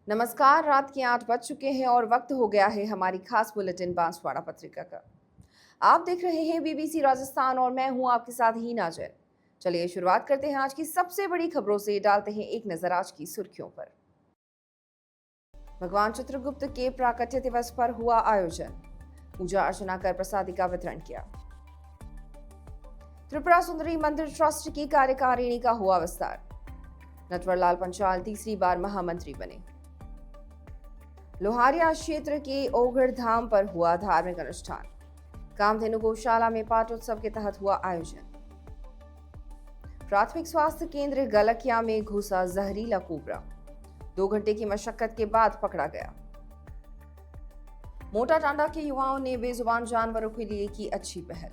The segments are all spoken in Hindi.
नमस्कार। रात के 8 बज चुके हैं और वक्त हो गया है हमारी खास बुलेटिन बांसवाड़ा पत्रिका का। आप देख रहे हैं बीबीसी राजस्थान और मैं हूं आपके साथ हीना जैन। चलिए शुरुआत करते हैं आज की सबसे बड़ी खबरों से। डालते हैं एक नजर आज की सुर्खियों पर। भगवान चित्रगुप्त के प्राकट्य दिवस पर हुआ आयोजन, पूजा अर्चना कर प्रसादी का वितरण किया। त्रिपुरा सुंदरी मंदिर ट्रस्ट की कार्यकारिणी का हुआ विस्तार, नटवरलाल पंचाल तीसरी बार महामंत्री बने। लोहारिया क्षेत्र के ओगढ़ धाम पर हुआ धार्मिक अनुष्ठान, कामधेनु गौशाला में पाठोत्सव के तहत हुआ आयोजन। प्राथमिक स्वास्थ्य केंद्र गलकिया में घुसा जहरीला कोबरा, 2 घंटे की मशक्कत के बाद पकड़ा गया। मोटा टांडा के युवाओं ने बेजुबान जानवरों के लिए की अच्छी पहल,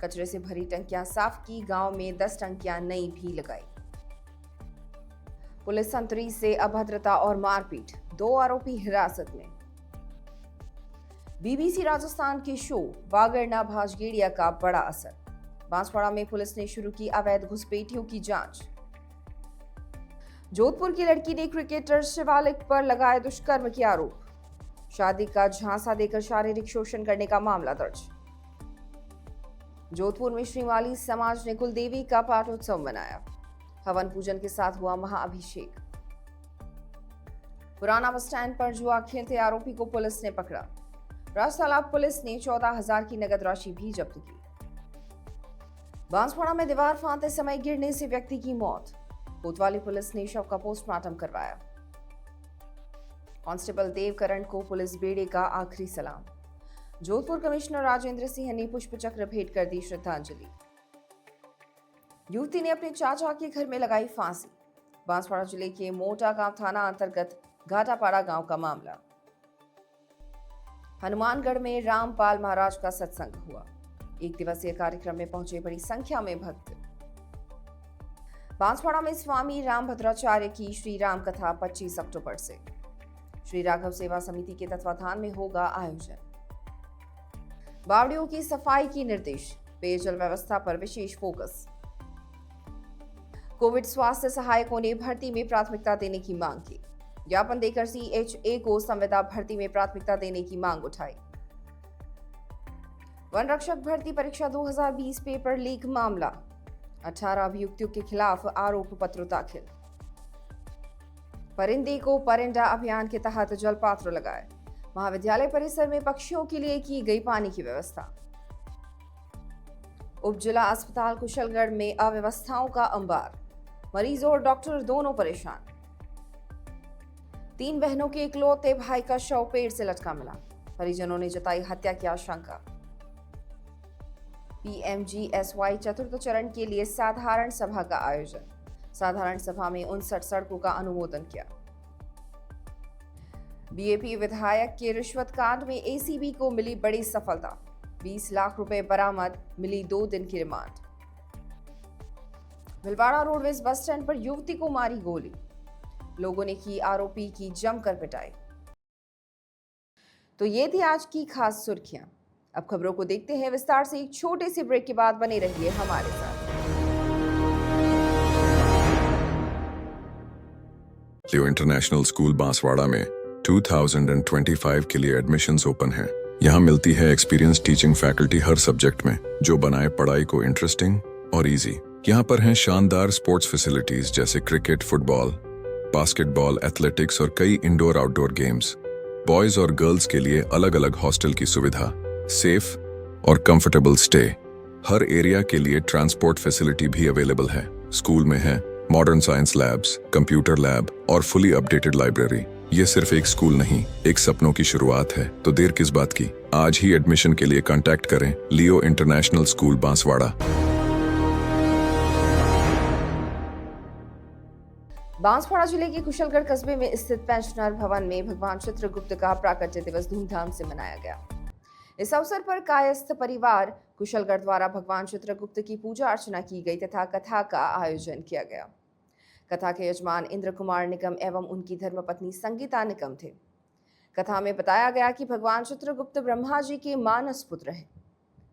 कचरे से भरी टंकियां साफ की, गांव में 10 टंकियां नई भी लगाई। पुलिस संतरी से अभद्रता और मारपीट, 2 आरोपी हिरासत में। बीबीसी राजस्थान के शो वागड़ना भाजगेड़िया का बड़ा असर, बांसवाड़ा में पुलिस ने शुरू की अवैध घुसपैठियों की जांच। जोधपुर की लड़की ने क्रिकेटर शिवालिक पर लगाए दुष्कर्म के आरोप, शादी का झांसा देकर शारीरिक शोषण करने का मामला दर्ज। जोधपुर में श्रीमाली समाज ने कुलदेवी का पाठोत्सव मनाया, हवन पूजन के साथ हुआ महाअभिषेक। पुराना बस स्टैंड पर जुआ खेलते आरोपी को पुलिस ने पकड़ा, राजतालाब पुलिस ने 14,000 की नगद राशि भी जब्त की। बांसवाड़ा में दीवार फांदते समय गिरने से व्यक्ति की मौत, कोतवाली पुलिस ने शव का पोस्टमार्टम करवाया। कांस्टेबल देवकरण को पुलिस बेड़े का आखिरी सलाम, जोधपुर कमिश्नर राजेंद्र सिंह ने पुष्प चक्र भेंट कर दी श्रद्धांजलि। युवती ने अपने चाचा के घर में लगाई फांसी, बांसवाड़ा जिले के मोटा गांव थाना अंतर्गत घाटापाड़ा गांव का मामला। हनुमानगढ़ में रामपाल महाराज का सत्संग हुआ, 1 दिवसीय कार्यक्रम में पहुंचे बड़ी संख्या में भक्त। बांसवाड़ा में स्वामी रामभद्राचार्य की श्री राम कथा 25 अक्टूबर से, श्री राघव सेवा समिति के तत्वाधान में होगा आयोजन। बावड़ियों की सफाई की निर्देश, पेयजल व्यवस्था पर विशेष फोकस। कोविड स्वास्थ्य सहायकों ने भर्ती में प्राथमिकता देने की मांग की, ज्ञापन देकर CHA को संविदा भर्ती में प्राथमिकता देने की मांग उठाई। वन रक्षक भर्ती परीक्षा 2020 पेपर लीक मामला, 18 अभियुक्तों के खिलाफ आरोप पत्र दाखिल। परिंदे को परिंदा अभियान के तहत जलपात्र लगाए, महाविद्यालय परिसर में पक्षियों के लिए की गई पानी की व्यवस्था। उप जिला अस्पताल कुशलगढ़ में अव्यवस्थाओं का अंबार, मरीज और डॉक्टर दोनों परेशान। 3 बहनों के इकलौते भाई का शव पेड़ से लटका मिला, परिजनों ने जताई हत्या की आशंका। PMGSY चतुर्थ चरण के लिए साधारण सभा का आयोजन, साधारण सभा में 59 सड़कों का अनुमोदन किया। BAP विधायक के रिश्वत कांड में ACB को मिली बड़ी सफलता, 20 लाख रुपए बरामद, मिली 2 दिन की remand. Bhilwara roadways bus stand पर युवती को मारी गोली, लोगों ने की आरोपी की जमकर पिटाई। तो ये थी आज की खास सुर्खियां। अब खबरों को देखते हैं विस्तार से। एक छोटे से ब्रेक के बाद बने रहिए हमारे साथ। लियो इंटरनेशनल स्कूल बांसवाड़ा में 2025 के लिए एडमिशन्स ओपन हैं। यहाँ मिलती है एक्सपीरियंस टीचिंग फैकल्टी हर सब्जेक्ट में, जो बनाए पढ़ाई को इंटरेस्टिंग और इजी। यहाँ पर हैं शानदार स्पोर्ट्स फैसिलिटीज जैसे क्रिकेट, फुटबॉल, बास्केटबॉल, एथलेटिक्स और कई इंडोर आउटडोर गेम्स। बॉयज और गर्ल्स के लिए अलग अलग हॉस्टल की सुविधा, सेफ और कंफर्टेबल स्टे। हर एरिया के लिए ट्रांसपोर्ट फैसिलिटी भी अवेलेबल है। स्कूल में है modern science labs, computer lab और फुली अपडेटेड लाइब्रेरी। ये सिर्फ एक स्कूल नहीं, एक सपनों की शुरुआत है। तो देर किस बात की, आज ही एडमिशन के लिए कांटेक्ट करें लियो इंटरनेशनल स्कूल बांसवाड़ा। बांसवाड़ा जिले के कुशलगढ़ कस्बे में स्थित पेंशनर भवन में भगवान चित्रगुप्त का प्राकट्य दिवस धूमधाम से मनाया गया। इस अवसर पर कायस्थ परिवार कुशलगढ़ द्वारा भगवान चित्रगुप्त की पूजा अर्चना की गई तथा कथा का आयोजन किया गया। कथा के यजमान इंद्र कुमार निकम एवं उनकी धर्मपत्नी संगीता निकम थे। कथा में बताया गया कि भगवान चित्रगुप्त ब्रह्मा जी के मानस पुत्र हैं।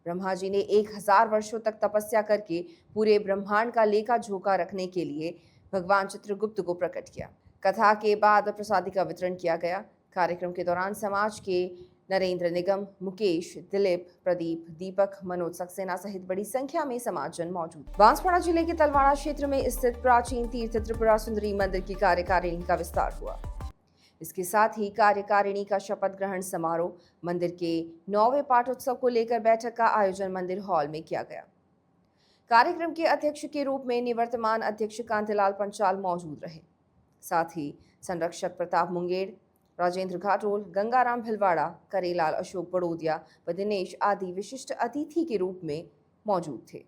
ब्रह्मा जी ने 1000 वर्षों तक तपस्या करके पूरे ब्रह्मांड का लेखा जोखा रखने के लिए भगवान चित्रगुप्त को प्रकट किया। कथा के बाद प्रसादी का वितरण किया गया। कार्यक्रम के दौरान समाज के नरेंद्र निगम, मुकेश, दिलीप, प्रदीप, दीपक, मनोज सक्सेना सहित बड़ी संख्या में समाजजन मौजूद। बांसवाड़ा जिले के तलवाड़ा क्षेत्र में स्थित प्राचीन तीर्थ त्रिपुरा सुंदरी मंदिर की कार्यकारिणी का विस्तार हुआ। इसके साथ ही कार्यकारिणी का शपथ ग्रहण समारोह, मंदिर के 9वें पाठोत्सव को लेकर बैठक का आयोजन मंदिर हॉल में किया गया। कार्यक्रम के अध्यक्ष के रूप में निवर्तमान अध्यक्ष कांतिलाल पंचाल मौजूद रहे। साथ ही संरक्षक प्रताप मुंगेर, राजेंद्र घाटोल, गंगाराम भिलवाड़ा, करेलाल अशोक बड़ोदिया व दिनेश आदि विशिष्ट अतिथि के रूप में मौजूद थे।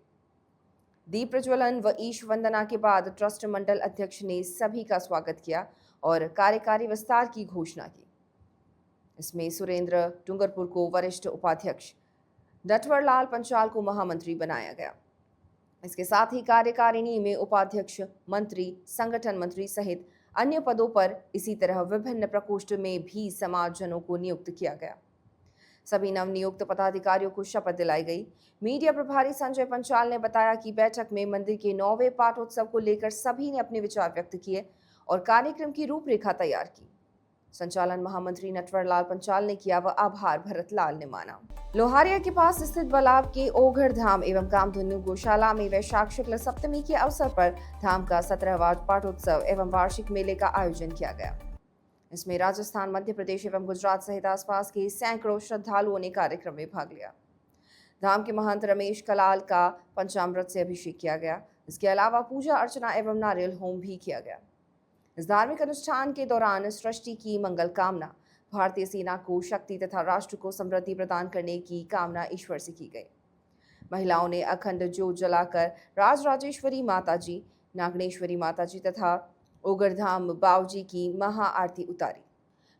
दीप प्रज्वलन व ईश वंदना के बाद ट्रस्ट मंडल अध्यक्ष ने सभी का स्वागत किया और कार्यकारी विस्तार की घोषणा की। इसमें सुरेंद्र डूंगरपुर को वरिष्ठ उपाध्यक्ष, नटवरलाल पंचाल को महामंत्री बनाया गया। इसके साथ ही कार्यकारिणी में उपाध्यक्ष, मंत्री, संगठन मंत्री सहित अन्य पदों पर इसी तरह विभिन्न प्रकोष्ठ में भी समाजजनों को नियुक्त किया गया। सभी नवनियुक्त पदाधिकारियों को शपथ दिलाई गई। मीडिया प्रभारी संजय पंचाल ने बताया कि बैठक में मंदिर के 9वें पाठोत्सव को लेकर सभी ने अपने विचार व्यक्त किए और कार्यक्रम की रूपरेखा तैयार की। संचालन महामंत्री नटवरलाल पंचाल ने किया व आभार भरतलाल ने माना। लोहारिया के पास स्थित बलाब के ओघड़ धाम एवं कामधेनु गौशाला में वैशाख शुक्ल सप्तमी के अवसर पर धाम का 17वां पाठोत्सव एवं वार्षिक मेले का आयोजन किया गया। इसमें राजस्थान, मध्य प्रदेश एवं गुजरात सहित आसपास के सैकड़ों श्रद्धालुओं ने कार्यक्रम में भाग लिया। धाम के महंत रमेश कलाल का पंचामृत से अभिषेक किया गया। इसके अलावा पूजा अर्चना एवं नारियल होम भी किया गया। इस धार्मिक अनुष्ठान के दौरान सृष्टि की मंगल कामना, भारतीय सेना को शक्ति तथा राष्ट्र को समृद्धि प्रदान करने की कामना ईश्वर से की गई। महिलाओं ने अखंड ज्योत जलाकर राजराजेश्वरी माताजी, नागनेश्वरी माताजी तथा ओगरधाम बावजी की महाआरती उतारी।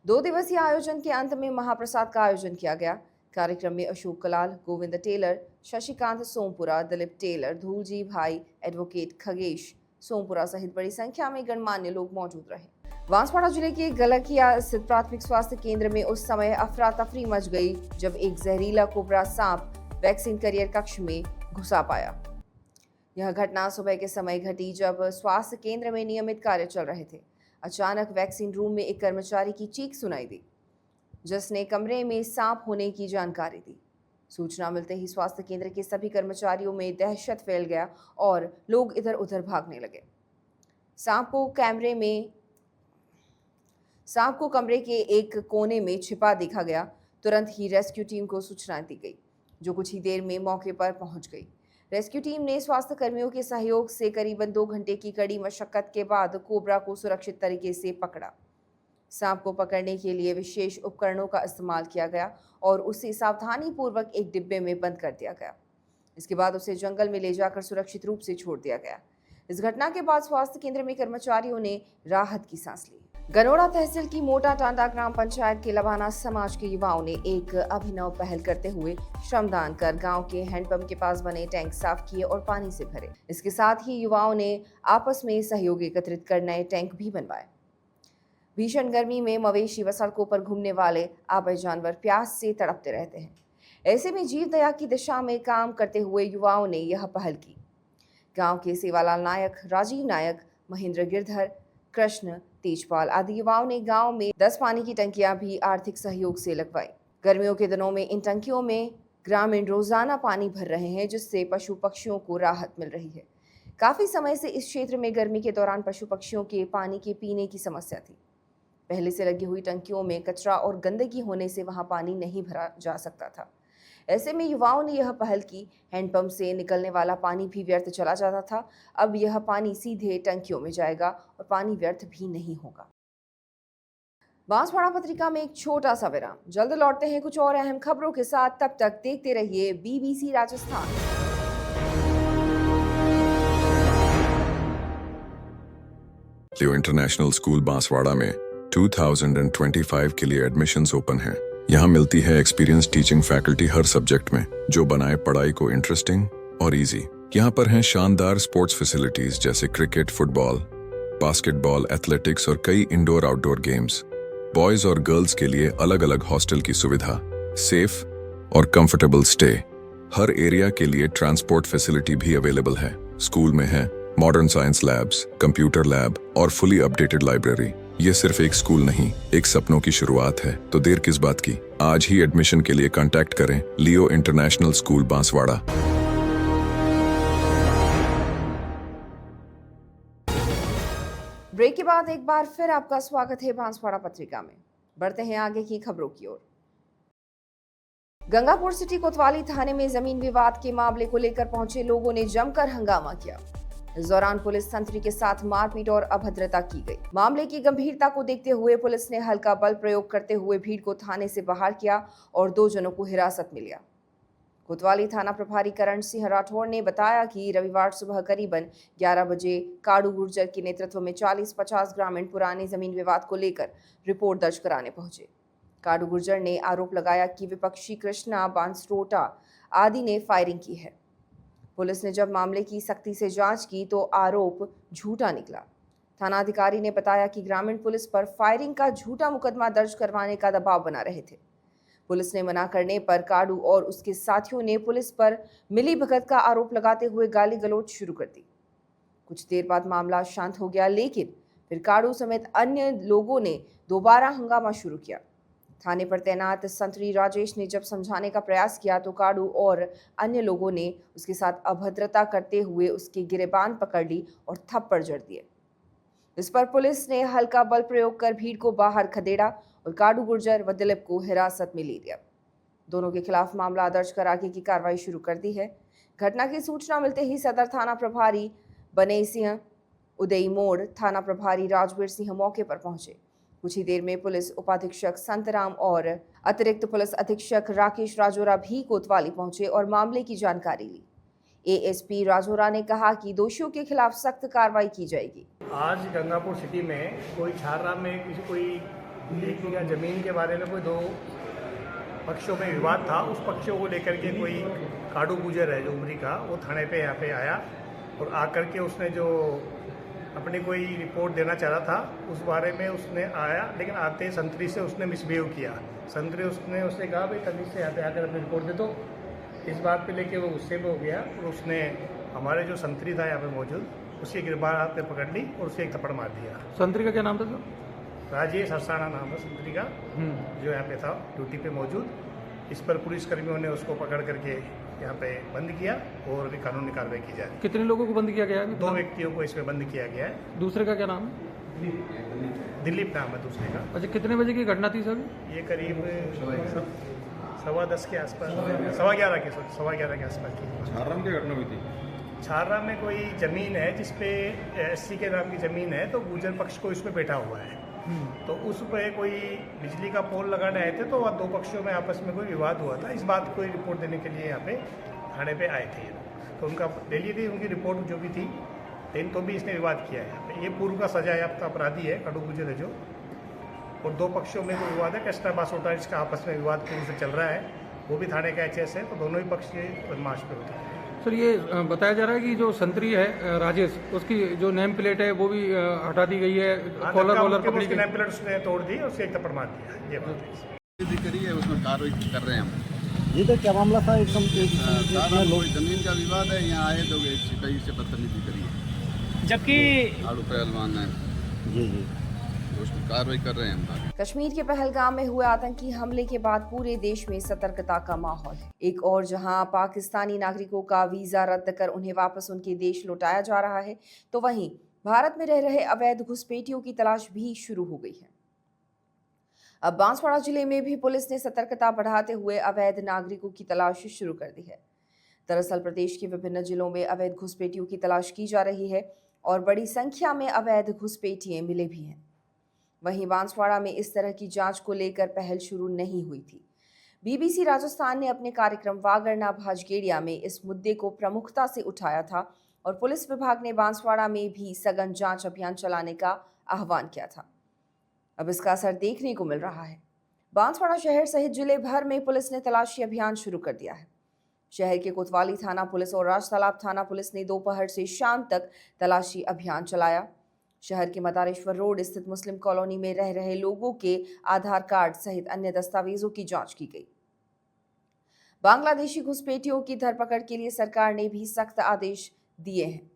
2 दिवसीय आयोजन के अंत में महाप्रसाद का आयोजन किया गया। कार्यक्रम में अशोक कलाल, गोविंद टेलर, शशिकांत सोमपुरा, दिलीप टेलर, धूलजी भाई, एडवोकेट खगेश सोमपुरा सहित बड़ी संख्या में गणमान्य लोग मौजूद रहे। बांसवाड़ा जिले के गलकिया स्थित प्राथमिक स्वास्थ्य केंद्र में उस समय अफरा तफरी मच गई जब एक जहरीला कोबरा सांप वैक्सीन करियर कक्ष में घुसा पाया। यह घटना सुबह के समय घटी जब स्वास्थ्य केंद्र में नियमित कार्य चल रहे थे। अचानक वैक्सीन रूम में एक कर्मचारी की चीख सुनाई दी, जिसने कमरे में सांप होने की जानकारी दी। सूचना मिलते ही स्वास्थ्य केंद्र के सभी कर्मचारियों में दहशत फैल गया और लोग इधर उधर भागने लगे। सांप को कमरे के एक कोने में छिपा देखा गया। तुरंत ही रेस्क्यू टीम को सूचना दी गई, जो कुछ ही देर में मौके पर पहुंच गई। रेस्क्यू टीम ने स्वास्थ्य कर्मियों के सहयोग से करीबन 2 घंटे की कड़ी मशक्कत के बाद कोबरा को सुरक्षित तरीके से पकड़ा। सांप को पकड़ने के लिए विशेष उपकरणों का इस्तेमाल किया गया और उसे सावधानी पूर्वक एक डिब्बे में बंद कर दिया गया। इसके बाद उसे जंगल में ले जाकर सुरक्षित रूप से छोड़ दिया गया। इस घटना के बाद स्वास्थ्य केंद्र में कर्मचारियों ने राहत की सांस ली। गनोड़ा तहसील की मोटा टांडा ग्राम पंचायत के लबाना समाज के युवाओं ने एक अभिनव पहल करते हुए श्रमदान कर गांव के हैंडपंप के पास बने टैंक साफ किए और पानी से भरे। इसके साथ ही युवाओं ने आपस में सहयोग एकत्रित कर नए टैंक भी बनवाए। भीषण गर्मी में मवेशी व सड़कों पर घूमने वाले आबे जानवर प्यास से तड़पते रहते हैं। ऐसे में जीव दया की दिशा में काम करते हुए युवाओं ने यह पहल की। गांव के सेवालाल नायक, राजीव नायक, महेंद्र गिरधर, कृष्ण, तेजपाल आदि युवाओं ने गांव में 10 पानी की टंकियां भी आर्थिक सहयोग से लगवाई। गर्मियों के दिनों में इन टंकियों में ग्रामीण रोजाना पानी भर रहे हैं, जिससे पशु पक्षियों को राहत मिल रही है। काफी समय से इस क्षेत्र में गर्मी के दौरान पशु पक्षियों के पानी के पीने की समस्या थी। पहले से लगी हुई टंकियों में कचरा और गंदगी होने से वहां पानी नहीं भरा जा सकता था। ऐसे में युवाओं ने यह पहल की। हैंडपंप से निकलने वाला पानी भी व्यर्थ चला जाता था। अब यह पानी सीधे टंकियों में जाएगा और पानी व्यर्थ भी नहीं होगा। बांसवाड़ा पत्रिका में एक छोटा सा विराम। जल्द लौटते हैं कुछ और अहम खबरों के साथ। तब तक देखते रहिए BBC राजस्थान। लियो इंटरनेशनल स्कूल बांसवाड़ा में 2025 के लिए एडमिशन्स ओपन हैं। यहाँ मिलती है एक्सपीरियंस टीचिंग फैकल्टी हर सब्जेक्ट में, जो बनाए पढ़ाई को इंटरेस्टिंग और इजी। यहाँ पर हैं शानदार स्पोर्ट्स फैसिलिटीज जैसे क्रिकेट, फुटबॉल, बास्केटबॉल, एथलेटिक्स और कई इंडोर आउटडोर गेम्स। बॉयज और गर्ल्स के लिए अलग अलग हॉस्टल की सुविधा, सेफ और कंफर्टेबल स्टे। हर एरिया के लिए ट्रांसपोर्ट फैसिलिटी भी अवेलेबल है। स्कूल में है modern science labs, computer lab और फुली अपडेटेड लाइब्रेरी। ये सिर्फ एक स्कूल नहीं, एक सपनों की शुरुआत है। तो देर किस बात की, आज ही एडमिशन के लिए कांटेक्ट करें लियो इंटरनेशनल स्कूल बांसवाड़ा। ब्रेक के बाद एक बार फिर आपका स्वागत है बांसवाड़ा पत्रिका में। बढ़ते हैं आगे की खबरों की ओर। गंगापुर सिटी कोतवाली थाने में जमीन विवाद के मामले को लेकर पहुंचे लोगों ने जमकर हंगामा किया। इस दौरान पुलिस तंत्री के साथ मारपीट और अभद्रता की गई। मामले की गंभीरता को देखते हुए पुलिस ने हल्का बल प्रयोग करते हुए भीड़ को थाने से बाहर किया और 2 जनों को हिरासत में लिया। कोतवाली थाना प्रभारी करण सिंह राठौर ने बताया कि रविवार सुबह करीबन 11 बजे काडू गुर्जर के नेतृत्व में 40-50 ग्रामीण पुराने जमीन विवाद को लेकर रिपोर्ट दर्ज कराने पहुंचे। काडू गुर्जर ने आरोप लगाया कि विपक्षी कृष्णा बांसरोटा आदि ने फायरिंग की है। पुलिस ने जब मामले की सख्ती से जांच की तो आरोप झूठा निकला। थानाधिकारी ने बताया कि ग्रामीण पुलिस पर फायरिंग का झूठा मुकदमा दर्ज करवाने का दबाव बना रहे थे। पुलिस ने मना करने पर काडू और उसके साथियों ने पुलिस पर मिलीभगत का आरोप लगाते हुए गाली गलौज शुरू कर दी। कुछ देर बाद मामला शांत हो गया, लेकिन फिर काडू समेत अन्य लोगों ने दोबारा हंगामा शुरू किया। थाने पर तैनात संतरी राजेश ने जब समझाने का प्रयास किया तो काडू और अन्य लोगों ने उसके साथ अभद्रता करते हुए उसकी गिरेबान पकड़ ली और थप्पड़ जड़ दिए। इस पर पुलिस ने हल्का बल प्रयोग कर भीड़ को बाहर खदेड़ा और काडू गुर्जर व दिलीप को हिरासत में ले लिया। दोनों के खिलाफ मामला दर्ज कर आगे की कार्रवाई शुरू कर दी है। घटना की सूचना मिलते ही सदर थाना प्रभारी बने सिंह, उदय मोड़ थाना प्रभारी राजवीर सिंह मौके पर पहुंचे। कुछ ही देर में पुलिस उपाधीक्षक संतराम और अतिरिक्त पुलिस अधीक्षक राकेश राजोरा भी कोतवाली पहुंचे और मामले की जानकारी ली। एएसपी राजोरा ने कहा कि दोषियों के खिलाफ सख्त कार्रवाई की जाएगी। आज गंगापुर सिटी में कोई छारा में किसी कोई एक बीघा जमीन के बारे में कोई 2 पक्षों में विवाद था। उस पक्षों को लेकर के कोई काडू गुजर है जो उमरी का, वो थाने पे यहाँ पे आया और आकर के उसने जो अपनी कोई रिपोर्ट देना चाह रहा था उस बारे में उसने आया, लेकिन आते ही संतरी से उसने मिसबिहेव किया। संतरी उसने कहा भाई तभी से यहाँ पे आकर अपनी रिपोर्ट दे दो। इस बात पे लेके वो गुस्से में हो गया और उसने हमारे जो संतरी था यहाँ पे मौजूद उसकी गिरबान हाथ पे पकड़ ली और उसे एक थप्पड़ मार दिया। संतरी का क्या नाम था सर? राजेश हरसाना नाम था संतरी का, जो यहाँ पे था ड्यूटी पे मौजूद। इस पर पुलिसकर्मियों ने उसको पकड़ करके यहाँ पे बंद किया और अभी कानूनी कार्रवाई की जाए। कितने लोगों को बंद किया गया है? 2 व्यक्तियों को इसमें बंद किया गया है। दूसरे का क्या नाम है? दिलीप नाम है दूसरे का। अच्छा, कितने बजे की घटना थी सर? ये करीब 10:15 के आसपास, 11:15 के आसपास की। छारा में क्या घटना हुई थी? छारा में कोई ज़मीन है जिसपे एससी के नाम की ज़मीन है, तो गुर्जर पक्ष को इसमें बैठा हुआ है। तो उस पर कोई बिजली का पोल लगाने आए थे तो वह 2 पक्षों में आपस में कोई विवाद हुआ था। इस बात को रिपोर्ट देने के लिए यहाँ पे थाने पे आए थे। तो उनका ले ली थी उनकी रिपोर्ट जो भी थी, लेकिन तो भी इसने विवाद किया है यहाँ पे। ये पूर्व का सजायाफ्ता अपराधी है काडू गुजर है जो, और 2 पक्षों में कोई विवाद है। कृष्णा बांसरोटा इसका आपस में विवाद पूर्व से चल रहा है, वो भी थाने का एचएस है। तो दोनों ही पक्ष बदमाश पे होते हैं। सर, ये बताया जा रहा है कि जो संतरी है राजेश, उसकी जो नेम प्लेट है वो भी हटा दी गई है। कॉलर वॉलर पकड़ी गई, नेम प्लेट उसने तोड़ दी और उसे एक थप्पड़ मार दिया। ये बात है। करी है, उसमें कार्रवाई कर रहे हैं हम। ये तो क्या मामला था? एकदम जमीन का विवाद है, यहाँ आए तो एक सिपाही से बदतमीजी करी है, जबकि आड़ू पहलवान है, जी तो उसकी कार्रवाई कर रहे हैं हम। कश्मीर के पहलगाम में हुए आतंकी हमले के बाद पूरे देश में सतर्कता का माहौल है। एक और जहां पाकिस्तानी नागरिकों का वीजा रद्द कर उन्हें वापस उनके देश लौटाया जा रहा है, तो वहीं भारत में रह रहे अवैध घुसपैठियों की तलाश भी शुरू हो गई है। अब बांसवाड़ा जिले में भी पुलिस ने सतर्कता बढ़ाते हुए अवैध नागरिकों की तलाश शुरू कर दी है। दरअसल प्रदेश के विभिन्न जिलों में अवैध घुसपैठियों की तलाश की जा रही है और बड़ी संख्या में अवैध घुसपैठिए मिले भी हैं। वहीं बांसवाड़ा में इस तरह की जांच को लेकर पहल शुरू नहीं हुई थी। बीबीसी राजस्थान ने अपने कार्यक्रम वागड़ना भाजगेड़िया में इस मुद्दे को प्रमुखता से उठाया था और पुलिस विभाग ने बांसवाड़ा में भी सघन जांच अभियान चलाने का आह्वान किया था। अब इसका असर देखने को मिल रहा है। बांसवाड़ा शहर सहित जिले भर में पुलिस ने तलाशी अभियान शुरू कर दिया है। शहर के कोतवाली थाना पुलिस और राजतालाब थाना पुलिस ने दोपहर से शाम तक तलाशी अभियान चलाया। शहर के मदारेश्वर रोड स्थित मुस्लिम कॉलोनी में रह रहे लोगों के आधार कार्ड सहित अन्य दस्तावेजों की जांच की गई। बांग्लादेशी घुसपैठियों की धरपकड़ के लिए सरकार ने भी सख्त आदेश दिए हैं।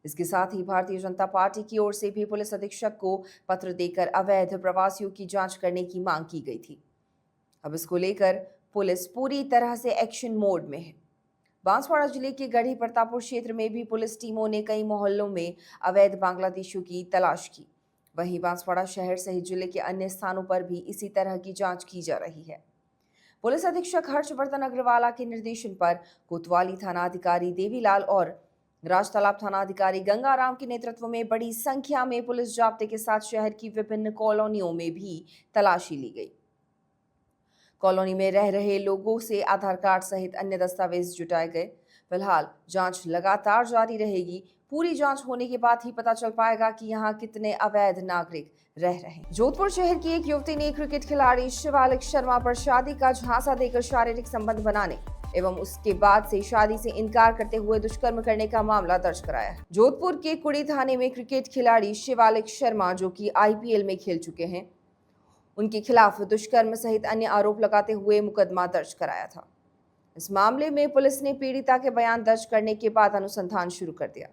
इसके साथ ही भारतीय जनता पार्टी की ओर से भी पुलिस अधीक्षक को पत्र देकर अवैध प्रवासियों की जांच करने की मांग की गई थी। अब इसको लेकर पुलिस पूरी तरह से एक्शन मोड में है। बांसवाड़ा जिले के गढ़ी प्रतापपुर क्षेत्र में भी पुलिस टीमों ने कई मोहल्लों में अवैध बांग्लादेशियों की तलाश की। वहीं बांसवाड़ा शहर सहित जिले के अन्य स्थानों पर भी इसी तरह की जांच की जा रही है। पुलिस अधीक्षक हर्षवर्धन अग्रवाला के निर्देशन पर कोतवाली थानाधिकारी देवीलाल और राजतालाब थानाधिकारी गंगाराम के नेतृत्व में बड़ी संख्या में पुलिस जाब्ते के साथ शहर की विभिन्न कॉलोनियों में भी तलाशी ली गई। कॉलोनी में रह रहे लोगों से आधार कार्ड सहित अन्य दस्तावेज जुटाए गए। फिलहाल जांच लगातार जारी रहेगी। पूरी जांच होने के बाद ही पता चल पाएगा कि यहाँ कितने अवैध नागरिक रह रहे हैं। जोधपुर शहर की एक युवती ने क्रिकेट खिलाड़ी शिवालिक शर्मा पर शादी का झांसा देकर शारीरिक संबंध बनाने एवं उसके बाद से शादी से इनकार करते हुए दुष्कर्म करने का मामला दर्ज कराया है। जोधपुर के कुड़ी थाने में क्रिकेट खिलाड़ी शिवालिक शर्मा, जो कि IPL में खेल चुके हैं, उनके खिलाफ दुष्कर्म सहित अन्य आरोप लगाते हुए मुकदमा दर्ज कराया था। इस मामले में पुलिस ने पीड़िता के बयान दर्ज करने के बाद अनुसंधान शुरू कर दिया।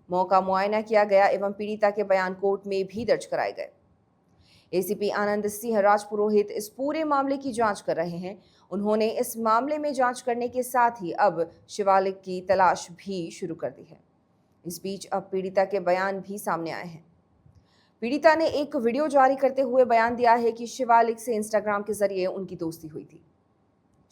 मौका मुआयना किया गया एवं पीड़िता के बयान कोर्ट में भी दर्ज कराए गए। ACP आनंद सिंह राजपुरोहित इस पूरे मामले की जांच कर रहे हैं। उन्होंने इस मामले में जांच करने के साथ ही अब शिवालिक की तलाश भी शुरू कर दी है। इस बीच अब पीड़िता के बयान भी सामने आए हैं। पीड़िता ने एक वीडियो जारी करते हुए बयान दिया है कि शिवालिक से इंस्टाग्राम के जरिए उनकी दोस्ती हुई थी।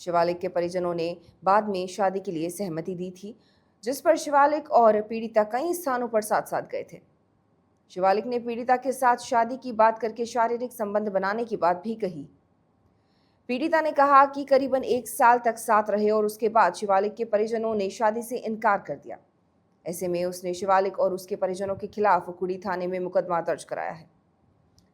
शिवालिक के परिजनों ने बाद में शादी के लिए सहमति दी थी, जिस पर शिवालिक और पीड़िता कई स्थानों पर साथ साथ गए थे। शिवालिक ने पीड़िता के साथ शादी की बात करके शारीरिक संबंध बनाने की बात भी कही। पीड़िता ने कहा कि करीबन 1 साल तक साथ रहे और उसके बाद शिवालिक के परिजनों ने शादी से इनकार कर दिया। ऐसे में उसने शिवालिक और उसके परिजनों के खिलाफ कुड़ी थाने में मुकदमा दर्ज कराया है।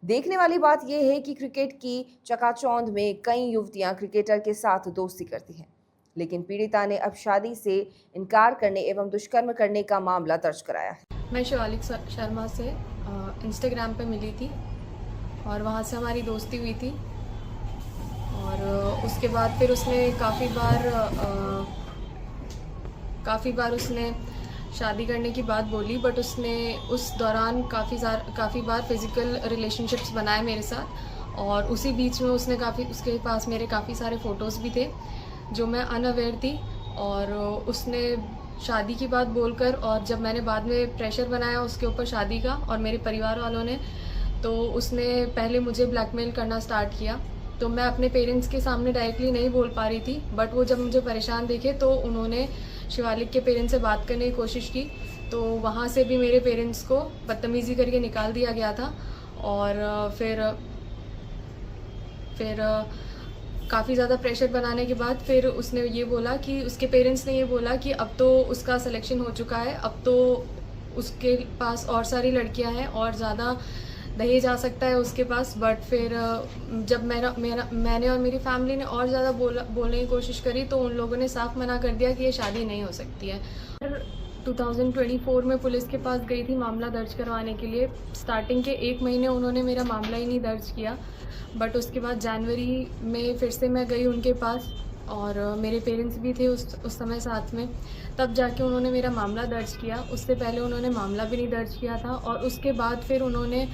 देखने वाली बात यह है कि क्रिकेट की चकाचौंध में कई युवतियां क्रिकेटर के साथ दोस्ती करती हैं, लेकिन पीड़िता ने अब शादी से इनकार करने एवं दुष्कर्म करने का मामला दर्ज कराया है। मैं शिवालिक शर्मा से इंस्टाग्राम पे मिली थी और वहाँ से हमारी दोस्ती हुई थी और उसके बाद फिर उसने काफ़ी बार उसने शादी करने की बात बोली, बट उसने उस दौरान काफ़ी बार फिज़िकल रिलेशनशिप्स बनाए मेरे साथ और उसी बीच में उसके पास मेरे काफ़ी सारे फ़ोटोज़ भी थे जो मैं अनअवेयर थी। और उसने शादी की बात बोलकर, और जब मैंने बाद में प्रेशर बनाया उसके ऊपर शादी का और मेरे परिवार वालों ने, तो उसने पहले मुझे ब्लैकमेल करना स्टार्ट किया। तो मैं अपने पेरेंट्स के सामने डायरेक्टली नहीं बोल पा रही थी, बट वो जब मुझे परेशान देखे तो उन्होंने शिवालिक के पेरेंट्स से बात करने की कोशिश की। तो वहाँ से भी मेरे पेरेंट्स को बदतमीज़ी करके निकाल दिया गया था। और फिर काफ़ी ज़्यादा प्रेशर बनाने के बाद फिर उसने ये बोला कि उसके पेरेंट्स ने ये बोला कि अब तो उसका सिलेक्शन हो चुका है, अब तो उसके पास और सारी लड़कियां हैं और ज़्यादा दहेज आ सकता है उसके पास। बट फिर जब मैंने और मेरी फैमिली ने और ज़्यादा बोलने की कोशिश करी तो उन लोगों ने साफ मना कर दिया कि ये शादी नहीं हो सकती है। 2024 में पुलिस के पास गई थी मामला दर्ज करवाने के लिए। स्टार्टिंग के 1 महीने उन्होंने मेरा मामला ही नहीं दर्ज किया, बट उसके बाद जनवरी में फिर से मैं गई उनके पास और मेरे पेरेंट्स भी थे उस समय साथ में, तब जाके उन्होंने मेरा मामला दर्ज किया। उससे पहले उन्होंने मामला भी नहीं दर्ज किया था। और उसके बाद फिर उन्होंने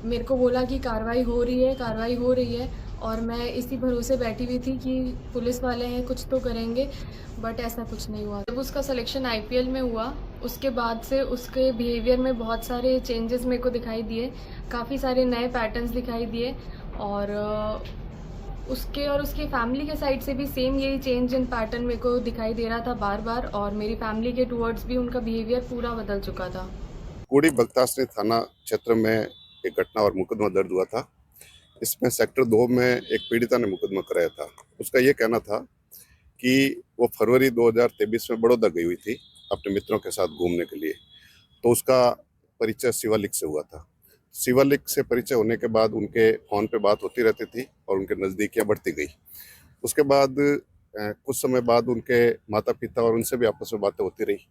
मेरे को बोला कि कार्रवाई हो रही है और मैं इसी भरोसे बैठी हुई थी कि पुलिस वाले हैं कुछ तो करेंगे, बट ऐसा कुछ नहीं हुआ। जब उसका सिलेक्शन IPL में हुआ उसके बाद से उसके बिहेवियर में बहुत सारे चेंजेस मेरे को दिखाई दिए, काफ़ी सारे नए पैटर्न्स दिखाई दिए और उसके और उसकी फैमिली के साइड से भी सेम यही चेंज इन पैटर्न मेरे को दिखाई दे रहा था बार बार। और मेरी फैमिली के टुवर्ड्स भी उनका बिहेवियर पूरा बदल चुका था। कुड़ी बगतासनी थाना क्षेत्र में एक घटना और मुकदमा दर्ज हुआ था। इसमें सेक्टर 2 में एक पीड़िता ने मुकदमा कराया था। उसका ये कहना था कि वो फरवरी 2023 में बड़ौदा गई हुई थी अपने मित्रों के साथ घूमने के लिए, तो उसका परिचय शिवालिक से हुआ था। शिवालिक से परिचय होने के बाद उनके फ़ोन पे बात होती रहती थी और उनके नज़दीकियाँ बढ़ती गई। उसके बाद कुछ समय बाद उनके माता पिता और उनसे भी आपस में बातें होती रही।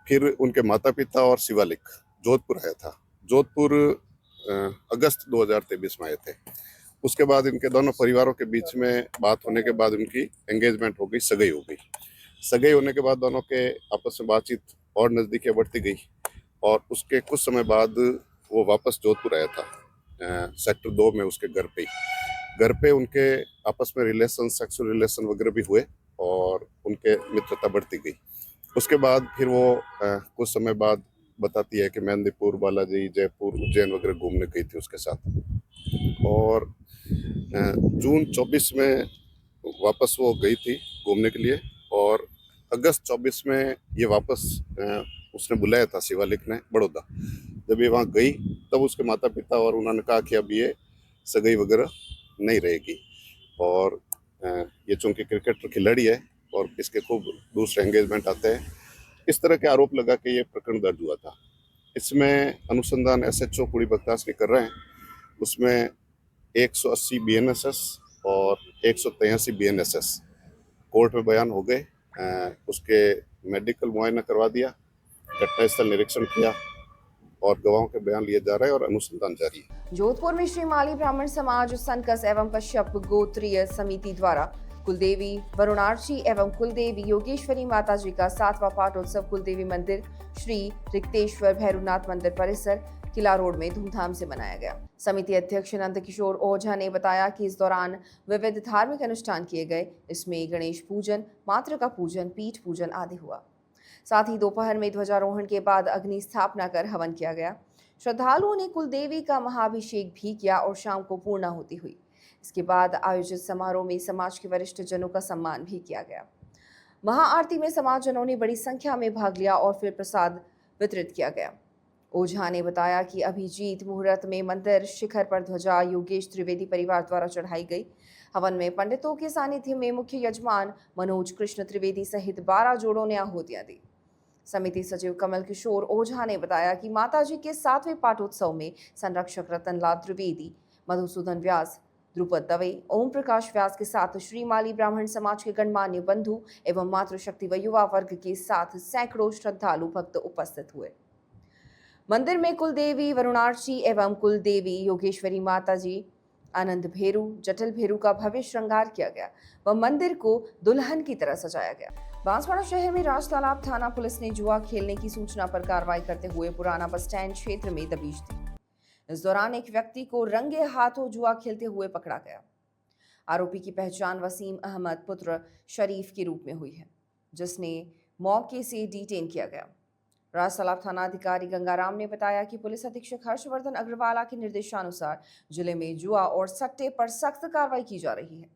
फिर उनके माता पिता और शिवालिक जोधपुर आया था। जोधपुर अगस्त 2023 में आए थे। उसके बाद इनके दोनों परिवारों के बीच में बात होने के बाद उनकी एंगेजमेंट हो गई, सगाई हो गई। सगाई होने के बाद दोनों के आपस में बातचीत और नज़दीकियाँ बढ़ती गई और उसके कुछ समय बाद वो वापस जोधपुर आया था, सेक्टर 2 में उसके घर पे उनके आपस में रिलेशन, सेक्सुअल रिलेशन वगैरह भी हुए और उनके मित्रता बढ़ती गई। उसके बाद फिर वो कुछ समय बाद बताती है कि मेहंदीपुर, बालाजी, जयपुर, उज्जैन वगैरह घूमने गई थी उसके साथ और जून 24 में वापस वो गई थी घूमने के लिए और अगस्त 24 में ये वापस उसने बुलाया था शिवालिक ने बड़ौदा। जब ये वहाँ गई तब उसके माता पिता और उन्होंने कहा कि अब ये सगाई वगैरह नहीं रहेगी और ये चूंकि क्रिकेटर खिलाड़ी है और इसके खूब दूसरे एंगेजमेंट आते हैं, इस तरह के आरोप लगा के ये प्रकरण दर्ज हुआ था। इसमें अनुसंधान SHO पुरी बख्तासरी कर रहे हैं। उसमें 180 BNSS और 183 BNSS कोर्ट में बयान हो गए। उसके मेडिकल मुआयना करवा दिया, घटनास्थल निरीक्षण किया और गवाहों के बयान लिए जा रहे हैं और अनुसंधान जारी है। जोधपुर में श्री माली ब्राह्मण समाज सनकस एवं कश्यप गोत्रीय समिति द्वारा कुलदेवी वरुणार्ची एवं कुलदेवी योगेश्वरी माता जी का 7वां पाठोत्सव कुलदेवी मंदिर श्री रिक्तेश्वर भैरवनाथ मंदिर परिसर किला रोड में धूमधाम से मनाया गया। समिति अध्यक्ष नंद किशोर ओझा ने बताया कि इस दौरान विविध धार्मिक अनुष्ठान किए गए। इसमें गणेश पूजन, मातृका पूजन, पीठ पूजन आदि हुआ। साथ ही दोपहर में ध्वजारोहण के बाद अग्नि स्थापना कर हवन किया गया। श्रद्धालुओं ने कुलदेवी का महाभिषेक भी किया और शाम को पूर्णाहुति हुई। इसके बाद आयोजित समारोह में समाज के वरिष्ठ जनों का सम्मान भी किया गया। महाआरती में समाजजनों ने बड़ी संख्या में भाग लिया और फिर प्रसाद वितरित किया गया। ओझा ने बताया कि अभिजीत मुहूर्त में मंदिर शिखर पर ध्वजा योगेश त्रिवेदी परिवार द्वारा चढ़ाई गई। हवन में पंडितों के सानिध्य में मुख्य यजमान मनोज कृष्ण त्रिवेदी सहित 12 जोड़ों ने आहुतियां दी। समिति सचिव कमल किशोर ओझा ने बताया कि माताजी के 7वें पाठोत्सव में संरक्षक रतनलाल त्रिवेदी, मधुसूदन व्यास, द्रुपद दवे, ओम प्रकाश व्यास के साथ श्री माली ब्राह्मण समाज के गणमान्य बंधु एवं मातृशक्ति व युवा वर्ग के साथ सैकड़ों श्रद्धालु भक्त उपस्थित हुए। मंदिर में कुलदेवी वरुणार्ची एवं कुलदेवी योगेश्वरी माताजी, आनंद भेरू, जटिल भेरू का भव्य श्रृंगार किया गया व मंदिर को दुल्हन की तरह सजाया गया। बांसवाड़ा शहर में राजतालाब थाना पुलिस ने जुआ खेलने की सूचना पर कार्रवाई करते हुए पुराना बस स्टैंड क्षेत्र में दबिश दी। इस दौरान एक व्यक्ति को रंगे हाथों जुआ खेलते हुए पकड़ा गया। आरोपी की पहचान वसीम अहमद पुत्र शरीफ के रूप में हुई है, जिसने मौके से डिटेन किया गया। राजतालाब थाना अधिकारी गंगाराम ने बताया कि पुलिस अधीक्षक हर्षवर्धन अग्रवाला के निर्देशानुसार जिले में जुआ और सट्टे पर सख्त कार्रवाई की जा रही है।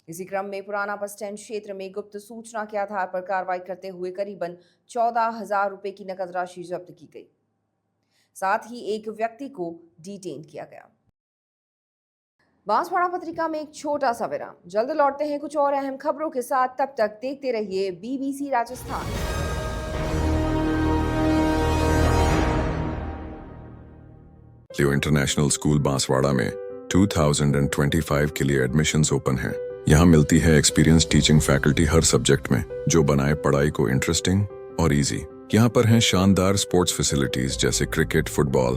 इसी क्रम में पुराना बस स्टैंड क्षेत्र में गुप्त सूचना के आधार पर कार्रवाई करते हुए करीबन 14,000 रुपए की नकद राशि जब्त की गई। साथ ही एक व्यक्ति को डिटेन किया गया। बांसवाड़ा पत्रिका में एक छोटा सा विराम। जल्द लौटते हैं कुछ और अहम खबरों के साथ। तब तक देखते रहिए BBC राजस्थान। लियो इंटरनेशनल स्कूल बांसवाड़ा में 2025 के लिए एडमिशन्स ओपन हैं। यहाँ मिलती है एक्सपीरियंस टीचिंग फैकल्टी हर सब्जेक्ट में, जो बनाए पढ़ाई को इंटरेस्टिंग और इजी। यहाँ पर हैं शानदार स्पोर्ट्स फैसिलिटीज जैसे क्रिकेट, फुटबॉल,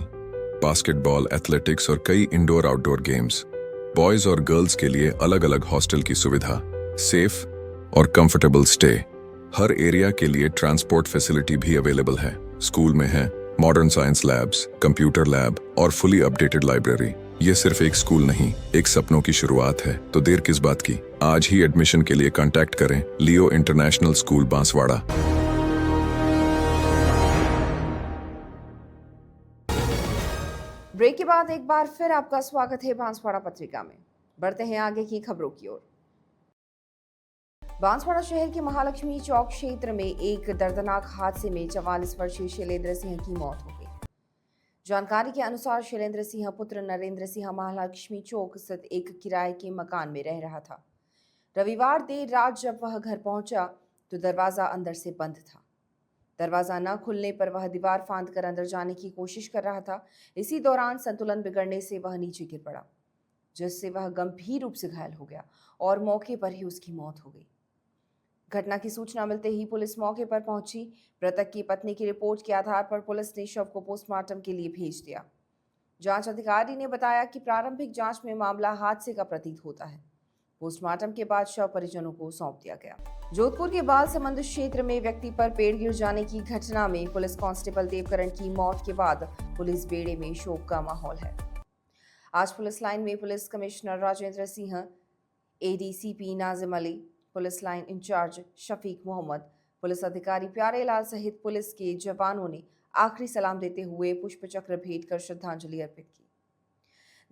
बास्केटबॉल, एथलेटिक्स और कई इंडोर आउटडोर गेम्स। बॉयज और गर्ल्स के लिए अलग अलग हॉस्टल की सुविधा, सेफ और कंफर्टेबल स्टे। हर एरिया के लिए ट्रांसपोर्ट फैसिलिटी भी अवेलेबल है। स्कूल में है modern science labs, computer lab और फुली अपडेटेड लाइब्रेरी। ये सिर्फ एक स्कूल नहीं, एक सपनों की शुरुआत है। तो देर किस बात की, आज ही एडमिशन के लिए कांटेक्ट करें लियो इंटरनेशनल स्कूल बांसवाड़ा। ब्रेक के बाद एक बार फिर आपका स्वागत है बांसवाड़ा पत्रिका में। बढ़ते हैं आगे की खबरों की ओर। बांसवाड़ा शहर के महालक्ष्मी चौक क्षेत्र में एक दर्दनाक हादसे में 44 वर्षीय शैलेंद्र सिंह की मौत हो गई। जानकारी के अनुसार शैलेंद्र सिंह पुत्र नरेंद्र सिंह महालक्ष्मी चौक स्थित एक किराए के मकान में रह रहा था। रविवार देर रात जब वह घर पहुंचा तो दरवाजा अंदर से बंद था। दरवाजा न खुलने पर वह दीवार फांद कर अंदर जाने की कोशिश कर रहा था। इसी दौरान संतुलन बिगड़ने से वह नीचे गिर पड़ा, जिससे वह गंभीर रूप से घायल हो गया और मौके पर ही उसकी मौत हो गई। घटना की सूचना मिलते ही पुलिस मौके पर पहुंची। मृतक की पत्नी की रिपोर्ट के आधार पर पुलिस ने शव को पोस्टमार्टम के लिए भेज दिया। जांच अधिकारी ने बताया कि प्रारंभिक जांच में मामला हादसे का प्रतीत होता है। पोस्टमार्टम के बाद शव परिजनों को सौंप दिया गया। जोधपुर के बाल समंद क्षेत्र में व्यक्ति पर पेड़ गिर जाने की घटना में पुलिस कांस्टेबल देवकरण की मौत के बाद पुलिस बेड़े में शोक का माहौल है। आज पुलिस लाइन में police commissioner Rajendra Singh, ADCP Nazim Ali, police line incharge Shafiq Mohammad, police अधिकारी प्यारेलाल सहित पुलिस के जवानों ने आखिरी सलाम देते हुए पुष्प चक्र भेंट कर श्रद्धांजलि अर्पित की।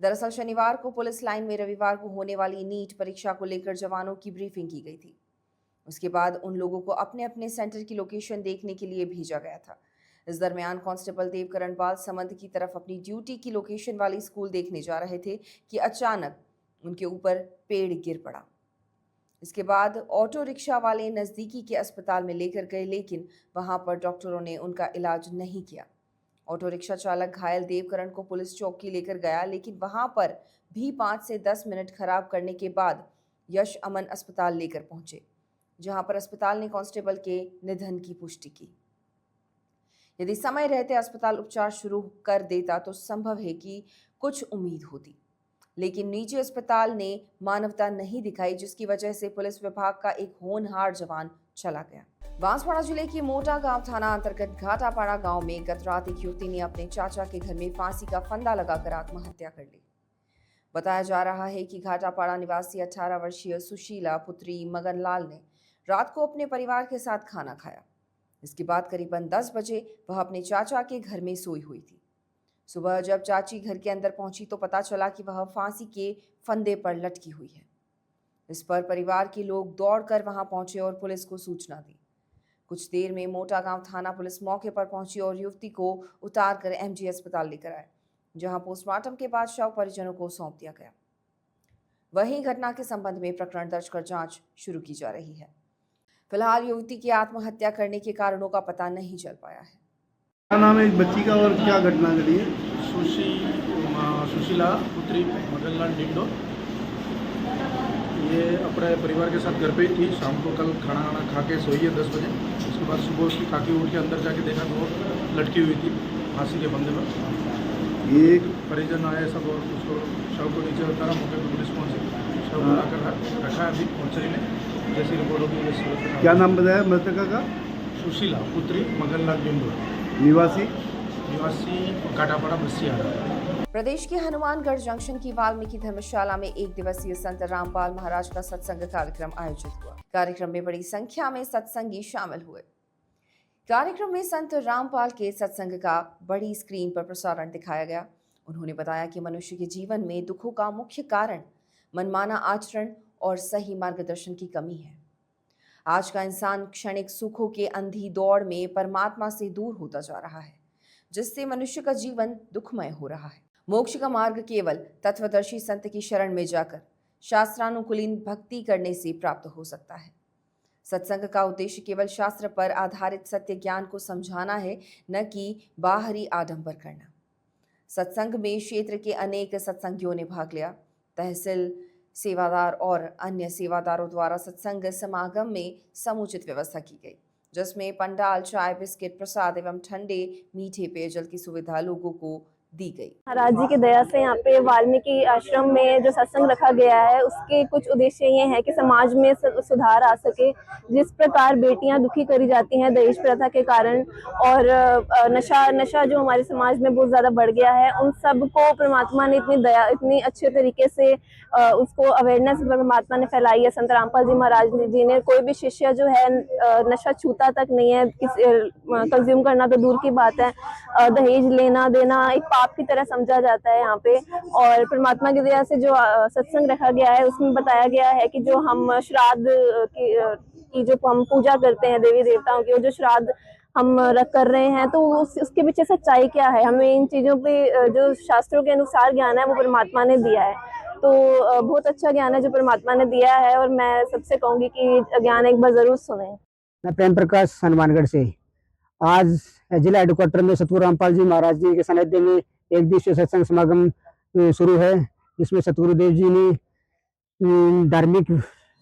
दरअसल शनिवार को पुलिस लाइन में रविवार को होने वाली नीट परीक्षा को लेकर जवानों की ब्रीफिंग की गई थी। उसके बाद उन लोगों को अपने अपने सेंटर की लोकेशन देखने के लिए भेजा गया था। इस दरमियान कांस्टेबल देवकरण बाल समंद की तरफ अपनी ड्यूटी की लोकेशन वाली स्कूल देखने जा रहे थे कि अचानक उनके ऊपर पेड़ गिर पड़ा। इसके बाद ऑटो रिक्शा वाले नज़दीकी के अस्पताल में लेकर गए, लेकिन वहां पर डॉक्टरों ने उनका इलाज नहीं किया। ऑटो रिक्शा चालक घायल देवकरण को पुलिस चौकी लेकर गया, लेकिन वहां पर भी 5 से 10 मिनट खराब करने के बाद यश अमन अस्पताल लेकर पहुंचे, जहां पर अस्पताल ने कांस्टेबल के निधन की पुष्टि की। यदि समय रहते अस्पताल उपचार शुरू कर देता तो संभव है कि कुछ उम्मीद होती, लेकिन निजी अस्पताल ने मानवता नहीं दिखाई, जिसकी वजह से पुलिस विभाग का एक होनहार जवान चला गया। बांसवाड़ा जिले के मोटा गांव थाना अंतर्गत घाटापाड़ा गांव में गत रात एक युवती ने अपने चाचा के घर में फांसी का फंदा लगाकर आत्महत्या कर ली। बताया जा रहा है कि घाटापाड़ा निवासी 18 वर्षीय सुशीला पुत्री मगनलाल ने रात को अपने परिवार के साथ खाना खाया। इसके बाद करीबन 10 बजे वह अपने चाचा के घर में सोई हुई थी। सुबह जब चाची घर के अंदर पहुंची तो पता चला कि वह फांसी के फंदे पर लटकी हुई है। इस पर परिवार के लोग दौड़कर वहां पहुंचे और पुलिस को सूचना दी। कुछ देर में मोटा गांव थाना पुलिस मौके पर पहुंची और युवती को उतारकर एमजी अस्पताल लेकर आए, जहां पोस्टमार्टम के बाद शव परिजनों को सौंप दिया गया। वहीं घटना के संबंध में प्रकरण दर्ज कर जांच शुरू की जा रही है। फिलहाल युवती की आत्महत्या करने के कारणों का पता नहीं चल पाया है। क्या नाम है इस बच्ची का और क्या घटना घटी है? सुशीला पुत्री मगनलाल डिंडो। ये अपने परिवार के साथ घर पे ही थी। शाम को कल खाना खा के सोई है 10 बजे। उसके बाद सुबह उसकी काकी उठ के अंदर जाके देखा तो वो लटकी हुई थी फांसी के फंदे पर। ये परिजन आए सब और उसको शव को नीचे उतारा। मौके पर पुलिस पहुंची, शव को लाकर रखा है अभी मोर्चरी में। जैसी रिपोर्ट होगी। क्या नाम बताया मृतका का? सुशीला पुत्री मगनलाल डिंडो, निवासी घाटापाड़ा बसियाड़ा। प्रदेश के हनुमानगढ़ जंक्शन की वाल्मीकि धर्मशाला में एक दिवसीय संत रामपाल महाराज का सत्संग कार्यक्रम आयोजित हुआ। कार्यक्रम में बड़ी संख्या में सत्संगी शामिल हुए। कार्यक्रम में संत रामपाल के सत्संग का बड़ी स्क्रीन पर प्रसारण दिखाया गया। उन्होंने बताया कि मनुष्य के जीवन में दुखों का मुख्य कारण मनमाना आचरण और सही मार्गदर्शन की कमी है। आज का इंसान क्षणिक सुखों के अंधी दौड़ में परमात्मा से दूर होता जा रहा है, जिससे मनुष्य का जीवन दुखमय हो रहा है। मोक्ष का मार्ग केवल तत्वदर्शी संत की शरण में जाकर शास्त्रानुकूलित भक्ति करने से प्राप्त हो सकता है। सत्संग का उद्देश्य केवल शास्त्र पर आधारित सत्य ज्ञान को समझाना है, न कि बाहरी आडंबर करना। सत्संग में क्षेत्र के अनेक सत्संगियों ने भाग लिया। तहसील सेवादार और अन्य सेवादारों द्वारा सत्संग समागम में समुचित व्यवस्था की गई, जिसमें पंडाल, चाय, बिस्किट, प्रसाद एवं ठंडे मीठे पेयजल की सुविधा लोगों को दी गई। महाराज जी की दया से यहाँ पे वाल्मीकि आश्रम में जो सत्संग रखा गया है, उसके कुछ उद्देश्य ये है कि समाज में सुधार आ सके। जिस प्रकार बेटियां दुखी करी जाती हैं दहेज प्रथा के कारण, और नशा जो हमारे समाज में बहुत ज्यादा बढ़ गया है, उन सब को परमात्मा ने इतनी अच्छे तरीके से उसको अवेयरनेस परमात्मा ने फैलाई है। संत रामपाल जी महाराज जी ने, कोई भी शिष्य जो है नशा छूता तक नहीं है, कंज्यूम करना तो दूर की बात है, दहेज लेना देना एक पाप की तरह समझा जाता है यहाँ पे। और परमात्मा की दया से जो सत्संग रखा गया है, उसमें बताया गया है कि जो हम श्राद्ध की जो हम पूजा करते हैं देवी देवताओं की, जो श्राद्ध हम कर रहे हैं, तो उसके पीछे सच्चाई क्या है, हमें इन चीजों पे जो शास्त्रों के अनुसार ज्ञान है वो परमात्मा ने दिया है। तो बहुत अच्छा ज्ञान है जो परमात्मा ने दिया है, और मैं सबसे कहूंगी कि ज्ञान एक बार जरूर सुने। मैं प्रेम प्रकाश हनुमानगढ़ से। आज जिला हेडक्वार्टर में सतगुरु रामपाल जी महाराज जी के सानिध्य में एक दिवसीय सत्संग समागम शुरू है, जिसमें सतगुरुदेव जी ने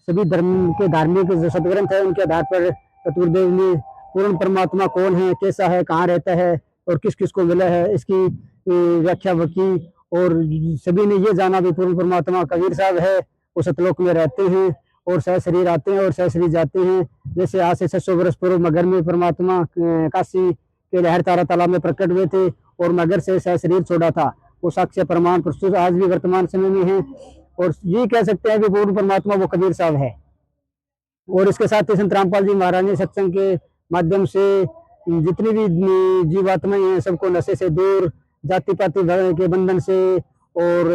सभी धर्म के धार्मिक जो सदग्रंथ है उनके आधार पर सतगुरुदेव ने पूर्ण परमात्मा कौन है, कैसा है, कहाँ रहता है और किस किस को मिला है, इसकी व्याख्या की। और सभी ने ये जाना भी पूर्ण परमात्मा कबीर साहब है वो सतलोक में रहते हैं और सहशरीर आते हैं और सहशरीर जाते हैं। जैसे आज से 600 वर्ष पूर्व मगर में परमात्मा काशी के लहर तारा तालाब में प्रकट हुए थे और मगर से सहशरीर छोड़ा था। वो साक्ष्य प्रमाण प्रस्तुत आज भी वर्तमान समय में है और ये कह सकते हैं कि पूर्ण परमात्मा वो कबीर साहब है। और इसके साथ ही संत रामपाल जी महाराज ने सत्संग के माध्यम से जितनी भी जीवात्माएं हैं सबको नशे से दूर, जाति पाति के बंधन से और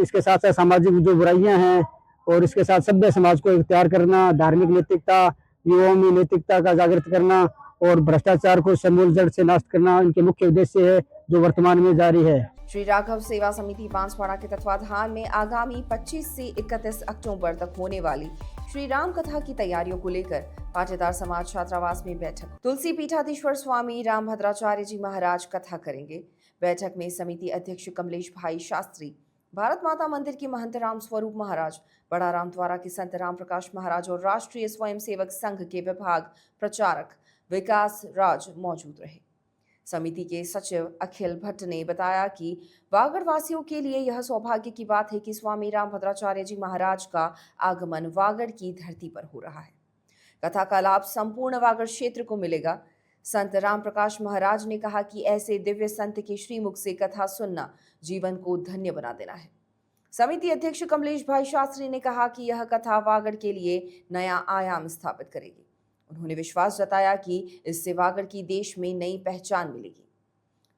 इसके साथ साथ सामाजिक जो बुराइयां हैं और इसके साथ सभ्य समाज को इख्तियार करना, धार्मिक नैतिकता, युवाओं में नैतिकता का जागृत करना और भ्रष्टाचार को समूल जड़ से नाश करना इनके मुख्य उद्देश्य है जो वर्तमान में जारी है। श्री राघव सेवा समिति बांसवाड़ा के तत्वाधान में आगामी 25 से 31 अक्टूबर तक होने वाली श्री राम कथा की तैयारियों को लेकर पाटीदार समाज छात्रावास में बैठक। तुलसी पीठाधीश्वर स्वामी रामभद्राचार्य जी महाराज कथा करेंगे। बैठक में समिति अध्यक्ष कमलेश भाई शास्त्री, भारत माता मंदिर के महंत राम स्वरूप महाराज, बड़ा रामद्वारा के संत राम प्रकाश महाराज और राष्ट्रीय स्वयंसेवक संघ के विभाग प्रचारक विकास राज मौजूद रहे। समिति के सचिव अखिल भट्ट ने बताया कि वागड़ वासियों के लिए यह सौभाग्य की बात है कि स्वामी रामभद्राचार्य जी महाराज का आगमन वागड़ की धरती पर हो रहा है। कथा का लाभ संपूर्ण वागड़ क्षेत्र को मिलेगा। संत राम प्रकाश महाराज ने कहा कि ऐसे दिव्य संत के श्रीमुख से कथा सुनना जीवन को धन्य बना देना है। समिति अध्यक्ष कमलेश भाई शास्त्री ने कहा कि यह कथा वागड़ के लिए नया आयाम स्थापित करेगी। उन्होंने विश्वास जताया कि इससे वागड़ की देश में नई पहचान मिलेगी।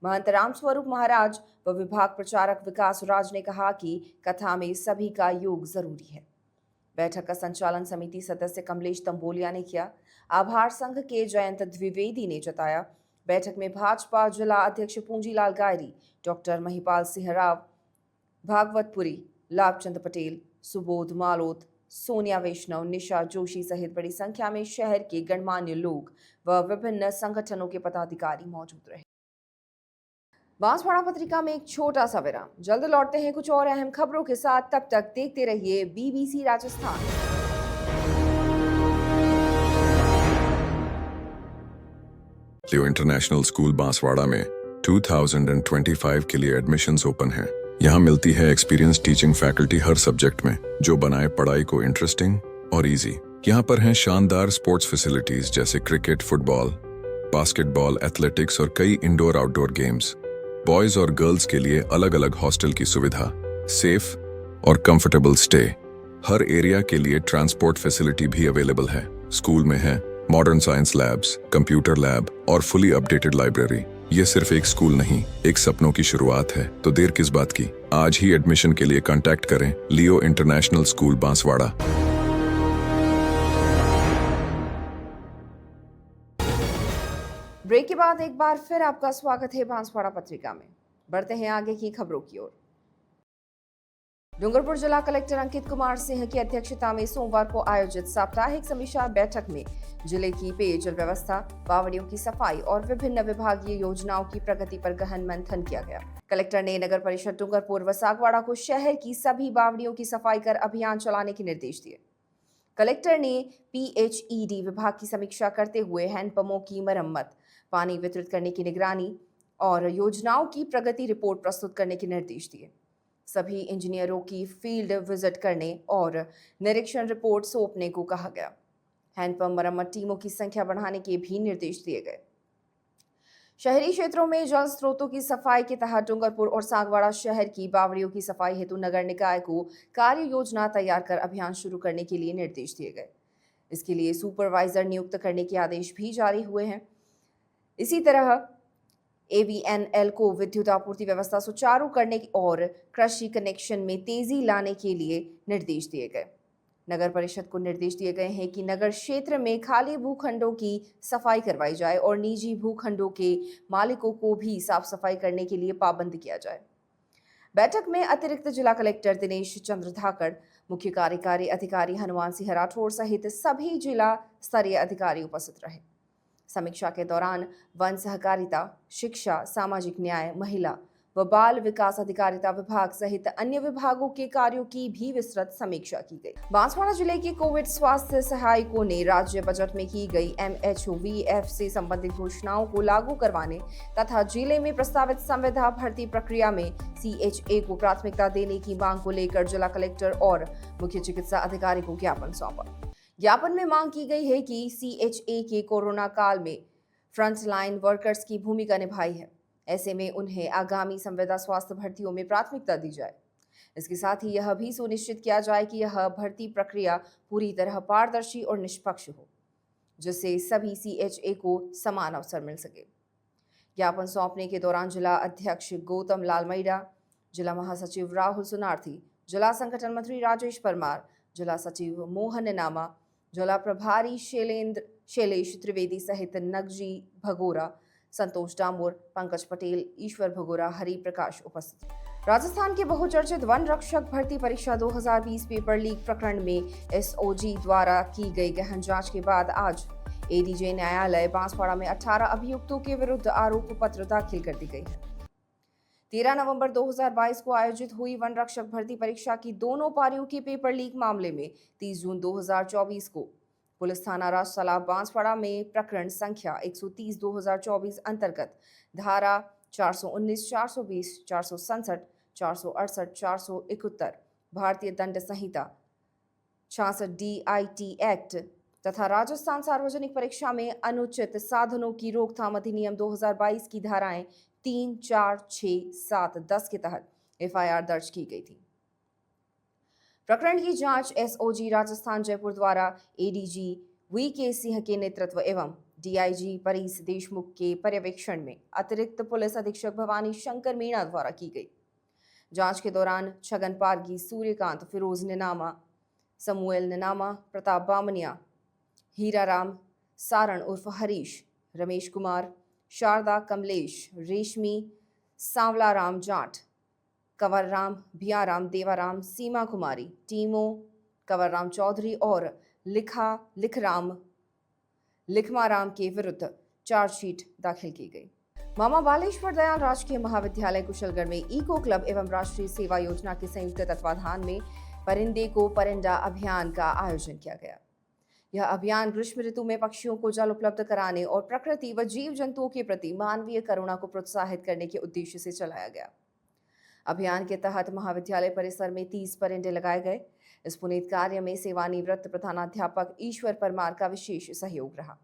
महंत राम स्वरूप महाराज व विभाग प्रचारक विकास राज ने कहा कि कथा में सभी का योग जरूरी है। बैठक का संचालन समिति सदस्य कमलेश तंबोलिया ने किया। आभार संघ के जयंत द्विवेदी ने जताया। बैठक में भाजपा जिला अध्यक्ष पूंजीलाल गायरी, डॉक्टर महिपाल सिंह राव, भागवतपुरी, लाभचंद पटेल, सुबोध मालोत, सोनिया वैष्णव, निशा जोशी सहित बड़ी संख्या में शहर के गणमान्य लोग व विभिन्न संगठनों के पदाधिकारी मौजूद रहे। बांसवाड़ा पत्रिका में एक छोटा सा विराम, जल्द लौटते हैं कुछ और अहम खबरों के साथ। तब तक देखते रहिए BBC राजस्थान। लियो इंटरनेशनल स्कूल बांसवाड़ा में 2025 के लिए एडमिशंस ओपन हैं। यहाँ मिलती है एक्सपीरियंस टीचिंग फैकल्टी हर सब्जेक्ट में, जो बनाए पढ़ाई को इंटरेस्टिंग और इजी। यहाँ पर हैं शानदार स्पोर्ट्स फैसिलिटीज जैसे क्रिकेट, फुटबॉल, बास्केटबॉल, एथलेटिक्स और कई इंडोर आउटडोर गेम्स। बॉयज और गर्ल्स के लिए अलग अलग हॉस्टल की सुविधा, सेफ और कंफर्टेबल स्टे। हर एरिया के लिए ट्रांसपोर्ट फैसिलिटी भी अवेलेबल है। स्कूल में है modern science labs, computer lab और फुली अपडेटेड लाइब्रेरी। ये सिर्फ एक स्कूल नहीं, एक सपनों की शुरुआत है। तो देर किस बात की, आज ही एडमिशन के लिए कांटेक्ट करें लियो इंटरनेशनल स्कूल बांसवाड़ा। ब्रेक के बाद एक बार फिर आपका स्वागत है बांसवाड़ा पत्रिका में। बढ़ते हैं आगे की खबरों की ओर। डूंगरपुर जिला कलेक्टर अंकित कुमार सिंह की अध्यक्षता में सोमवार को आयोजित साप्ताहिक समीक्षा बैठक में जिले की पेयजल व्यवस्था, बावड़ियों की सफाई और विभिन्न विभागीय योजनाओं की प्रगति पर गहन मंथन किया गया। कलेक्टर ने नगर परिषद डूंगरपुर व सागवाड़ा को शहर की सभी बावड़ियों की सफाई कर अभियान चलाने के निर्देश दिए। कलेक्टर ने PHED विभाग की समीक्षा करते हुए हैंडपंपों की मरम्मत, पानी वितरित करने की निगरानी और योजनाओं की प्रगति रिपोर्ट प्रस्तुत करने के निर्देश दिए। सभी इंजीनियरों की फील्ड विजिट करने और निरीक्षण रिपोर्ट सौंपने को कहा गया। हैंडपंप मरम्मत टीमों की संख्या बढ़ाने के भी निर्देश दिए गए। शहरी क्षेत्रों में जल स्रोतों की सफाई के तहत डूंगरपुर और सागवाड़ा शहर की बावड़ियों की सफाई हेतु नगर निकाय को कार्य योजना तैयार कर अभियान शुरू करने के लिए निर्देश दिए गए। इसके लिए सुपरवाइजर नियुक्त करने के आदेश भी जारी हुए हैं। इसी तरह AVNL को विद्युत आपूर्ति व्यवस्था सुचारू करने और कृषि कनेक्शन में तेजी लाने के लिए निर्देश दिए गए। नगर परिषद को निर्देश दिए गए हैं कि नगर क्षेत्र में खाली भूखंडों की सफाई करवाई जाए और निजी भूखंडों के मालिकों को भी साफ सफाई करने के लिए पाबंद किया जाए। बैठक में अतिरिक्त जिला कलेक्टर दिनेश चंद्र धाकड़, मुख्य कार्यकारी अधिकारी हनुमान सिंह राठौर सहित सभी जिला स्तरीय अधिकारी उपस्थित रहे। समीक्षा के दौरान वन सहकारिता, शिक्षा, सामाजिक न्याय, महिला, व बाल विकास अधिकारिता विभाग सहित अन्य विभागों के कार्यों की भी विस्तृत समीक्षा की गई। बांसवाड़ा जिले के कोविड स्वास्थ्य सहायकों ने राज्य बजट में की गई MHOVF से संबंधित घोषणाओं को लागू करवाने तथा जिले में प्रस्तावित संविदा भर्ती प्रक्रिया में CHA को प्राथमिकता देने की मांग को लेकर जिला कलेक्टर और मुख्य चिकित्सा अधिकारी को ज्ञापन सौंपा। ज्ञापन में मांग की गई है कि CHA के कोरोना काल में फ्रंटलाइन वर्कर्स की भूमिका निभाई है, ऐसे में उन्हें आगामी संविदा स्वास्थ्य भर्तियों में प्राथमिकता दी जाए। इसके साथ ही यह भी सुनिश्चित किया जाए कि यह भर्ती प्रक्रिया पूरी तरह पारदर्शी और निष्पक्ष हो, जिससे सभी CHA को समान अवसर मिल सके। ज्ञापन सौंपने के दौरान जिला अध्यक्ष गौतम लाल मैडा, जिला महासचिव राहुल सुनार्थी, जिला संगठन मंत्री राजेश परमार, जिला सचिव मोहन नेनामा, जिला प्रभारी शैलेश त्रिवेदी सहित नगजी भगोरा, संतोष डामोर, पंकज पटेल, ईश्वर भगोरा, हरि प्रकाश उपस्थित। राजस्थान के बहुचर्चित वन रक्षक भर्ती परीक्षा 2020 पेपर लीक प्रकरण में SOG द्वारा की गई गहन जांच के बाद आज ADJ न्यायालय बांसवाड़ा में 18 अभियुक्तों के विरुद्ध आरोप पत्र दाखिल कर दी गई है। 13 नवंबर 2022 को आयोजित हुई वन रक्षक भर्ती परीक्षा की दोनों पारियों के पेपर लीक मामले में 30 जून 2024 को पुलिस थाना राजतालाब बांसवाड़ा में प्रकरण संख्या 130/2024 अंतर्गत धारा 419, 420, 467, 468, 471 भारतीय दंड संहिता 66 DIT एक्ट तथा राजस्थान सार्वजनिक परीक्षा में अनुचित साधनों की रोकथाम अधिनियम 2022 की धाराएं 3, 4, 6, 7, 10 के तहत FIR दर्ज की गई थी। प्रकरण की जांच SOG राजस्थान जयपुर द्वारा ADG VK सिंह के नेतृत्व एवं DIG परीस देशमुख के पर्यवेक्षण में अतिरिक्त पुलिस अधीक्षक भवानी शंकर मीणा द्वारा की गई। जांच के दौरान छगन पारगी, सूर्यकांत, फिरोज नेनामा, समूएल नेनामा, प्रताप बामनिया, हीराराम सारण उर्फ हरीश, रमेश कुमार, शारदा कमलेश, रेशमी, सांवलाराम जाट, कंवरराम, भियाराम, देवाराम, सीमा कुमारी, टीमो, कंवरराम चौधरी और लिखमाराम के विरुद्ध चार्जशीट दाखिल की गई। मामा बालेश्वर दयाल राजकीय महाविद्यालय कुशलगढ़ में इको क्लब एवं राष्ट्रीय सेवा योजना के संयुक्त तत्वाधान में परिंदे को परिंदा अभियान का आयोजन किया गया। यह अभियान ग्रीष्म ऋतु में पक्षियों को जल उपलब्ध कराने और प्रकृति व जीव जंतुओं के प्रति मानवीय करुणा को प्रोत्साहित करने के उद्देश्य से चलाया गया। अभियान के तहत महाविद्यालय परिसर में 30 परिंदे लगाए गए। इस पुनीत कार्य में सेवानिवृत्त प्रधानाध्यापक ईश्वर परमार का विशेष सहयोग रहा।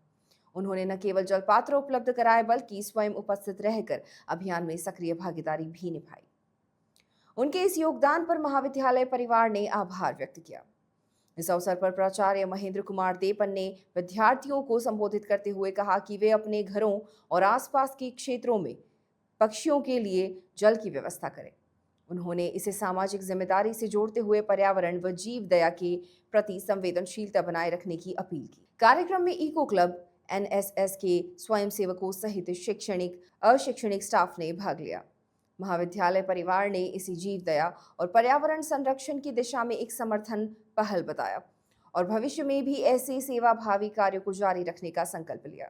उन्होंने न केवल जलपात्र उपलब्ध कराए बल्कि स्वयं उपस्थित रहकर अभियान में सक्रिय भागीदारी भी निभाई। उनके इस योगदान पर महाविद्यालय परिवार ने आभार व्यक्त किया। इस अवसर पर प्राचार्य महेंद्र कुमार देपन ने विद्यार्थियों को संबोधित करते हुए कहा कि वे अपने घरों और आसपास के क्षेत्रों में पक्षियों के लिए जल की व्यवस्था करें। उन्होंने इसे सामाजिक जिम्मेदारी से जोड़ते हुए पर्यावरण व जीव दया के प्रति संवेदनशीलता बनाए रखने की अपील की। कार्यक्रम में इको क्लब, NSS के स्वयंसेवकों सहित शैक्षणिक अशैक्षणिक स्टाफ ने भाग लिया। महाविद्यालय परिवार ने इसे जीव दया और पर्यावरण संरक्षण की दिशा में एक समर्थन पहल बताया और भविष्य में भी ऐसे सेवाभावी कार्यों को जारी रखने का संकल्प लिया।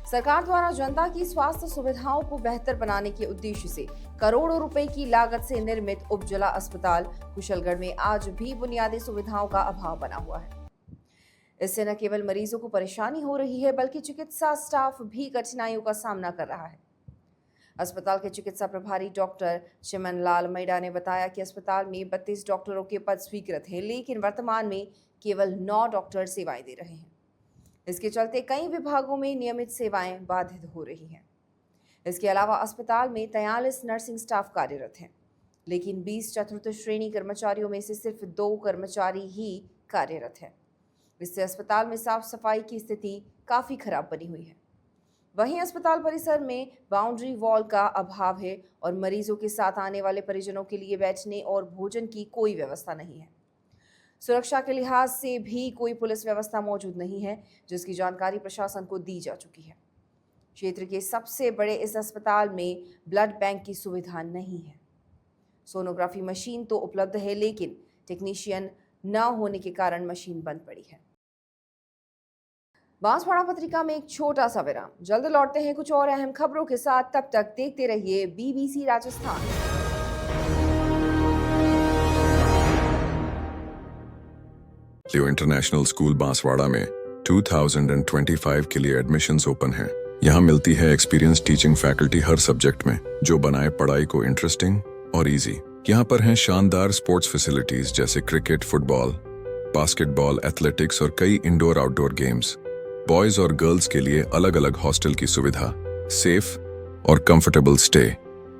सरकार द्वारा जनता की स्वास्थ्य सुविधाओं को बेहतर बनाने के उद्देश्य से करोड़ों रुपए की लागत से निर्मित उप जिला अस्पताल कुशलगढ़ में आज भी बुनियादी सुविधाओं का अभाव बना हुआ है। इससे न केवल मरीजों को परेशानी हो रही है बल्कि चिकित्सा स्टाफ भी कठिनाइयों का सामना कर रहा है। अस्पताल के चिकित्सा प्रभारी डॉक्टर चिमन लाल मैडा ने बताया कि अस्पताल में 32 डॉक्टरों के पद स्वीकृत हैं, लेकिन वर्तमान में केवल 9 डॉक्टर सेवाएं दे रहे हैं। इसके चलते कई विभागों में नियमित सेवाएं बाधित हो रही हैं। इसके अलावा अस्पताल में 43 नर्सिंग स्टाफ कार्यरत हैं, लेकिन 20 चतुर्थ श्रेणी कर्मचारियों में से सिर्फ 2 कर्मचारी ही कार्यरत हैं। इससे अस्पताल में साफ सफाई की स्थिति काफ़ी खराब बनी हुई है। वहीं अस्पताल परिसर में बाउंड्री वॉल का अभाव है और मरीजों के साथ आने वाले परिजनों के लिए बैठने और भोजन की कोई व्यवस्था नहीं है। सुरक्षा के लिहाज से भी कोई पुलिस व्यवस्था मौजूद नहीं है, जिसकी जानकारी प्रशासन को दी जा चुकी है। क्षेत्र के सबसे बड़े इस अस्पताल में ब्लड बैंक की सुविधा नहीं है। सोनोग्राफी मशीन तो उपलब्ध है, लेकिन टेक्नीशियन न होने के कारण मशीन बंद पड़ी है। बांसवाड़ा पत्रिका में एक छोटा सा विराम, जल्द लौटते हैं कुछ और अहम खबरों के साथ। तब तक देखते रहिए BBC राजस्थान। लियो इंटरनेशनल स्कूल बांसवाड़ा में 2025 के लिए एडमिशन्स ओपन हैं। यहाँ मिलती है एक्सपीरियंस टीचिंग फैकल्टी हर सब्जेक्ट में, जो बनाए पढ़ाई को इंटरेस्टिंग और इजी। यहाँ पर हैं शानदार स्पोर्ट्स फैसिलिटीज जैसे क्रिकेट, फुटबॉल, बास्केटबॉल, एथलेटिक्स और कई इंडोर आउटडोर गेम्स। बॉयज और गर्ल्स के लिए अलग अलग हॉस्टल की सुविधा, सेफ और कंफर्टेबल स्टे।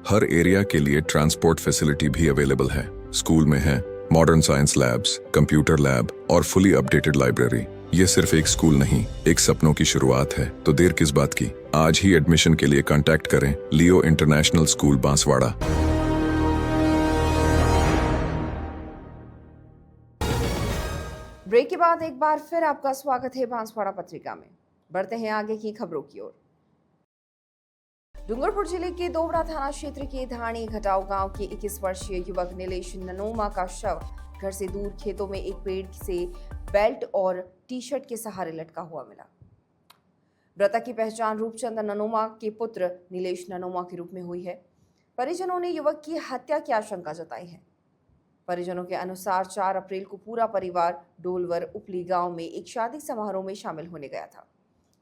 हर एरिया के लिए ट्रांसपोर्ट फैसिलिटी भी अवेलेबल है। स्कूल में है modern science labs, computer lab और फुली अपडेटेड लाइब्रेरी। ये सिर्फ एक स्कूल नहीं, एक सपनों की शुरुआत है। तो देर किस बात की, आज ही एडमिशन के लिए कांटेक्ट करें लियो इंटरनेशनल स्कूल बांसवाड़ा। ब्रेक के बाद एक बार फिर आपका स्वागत है बांसवाड़ा पत्रिका में। बढ़ते हैं आगे की खबरों की ओर। डूंगरपुर जिले के दोवड़ा थाना क्षेत्र के धाणी घटाव गांव के 21 वर्षीय युवक नीलेश ननोमा का शव घर से दूर खेतों में एक पेड़ से बेल्ट और टी-शर्ट के सहारे लटका हुआ मिला। मृतक की पहचान रूपचंद ननोमा के पुत्र नीलेश ननोमा के रूप में हुई है। परिजनों ने युवक की हत्या की आशंका जताई है। परिजनों के अनुसार 4 अप्रैल को पूरा परिवार डोलवर उपली गांव में एक शादी समारोह में शामिल होने गया था।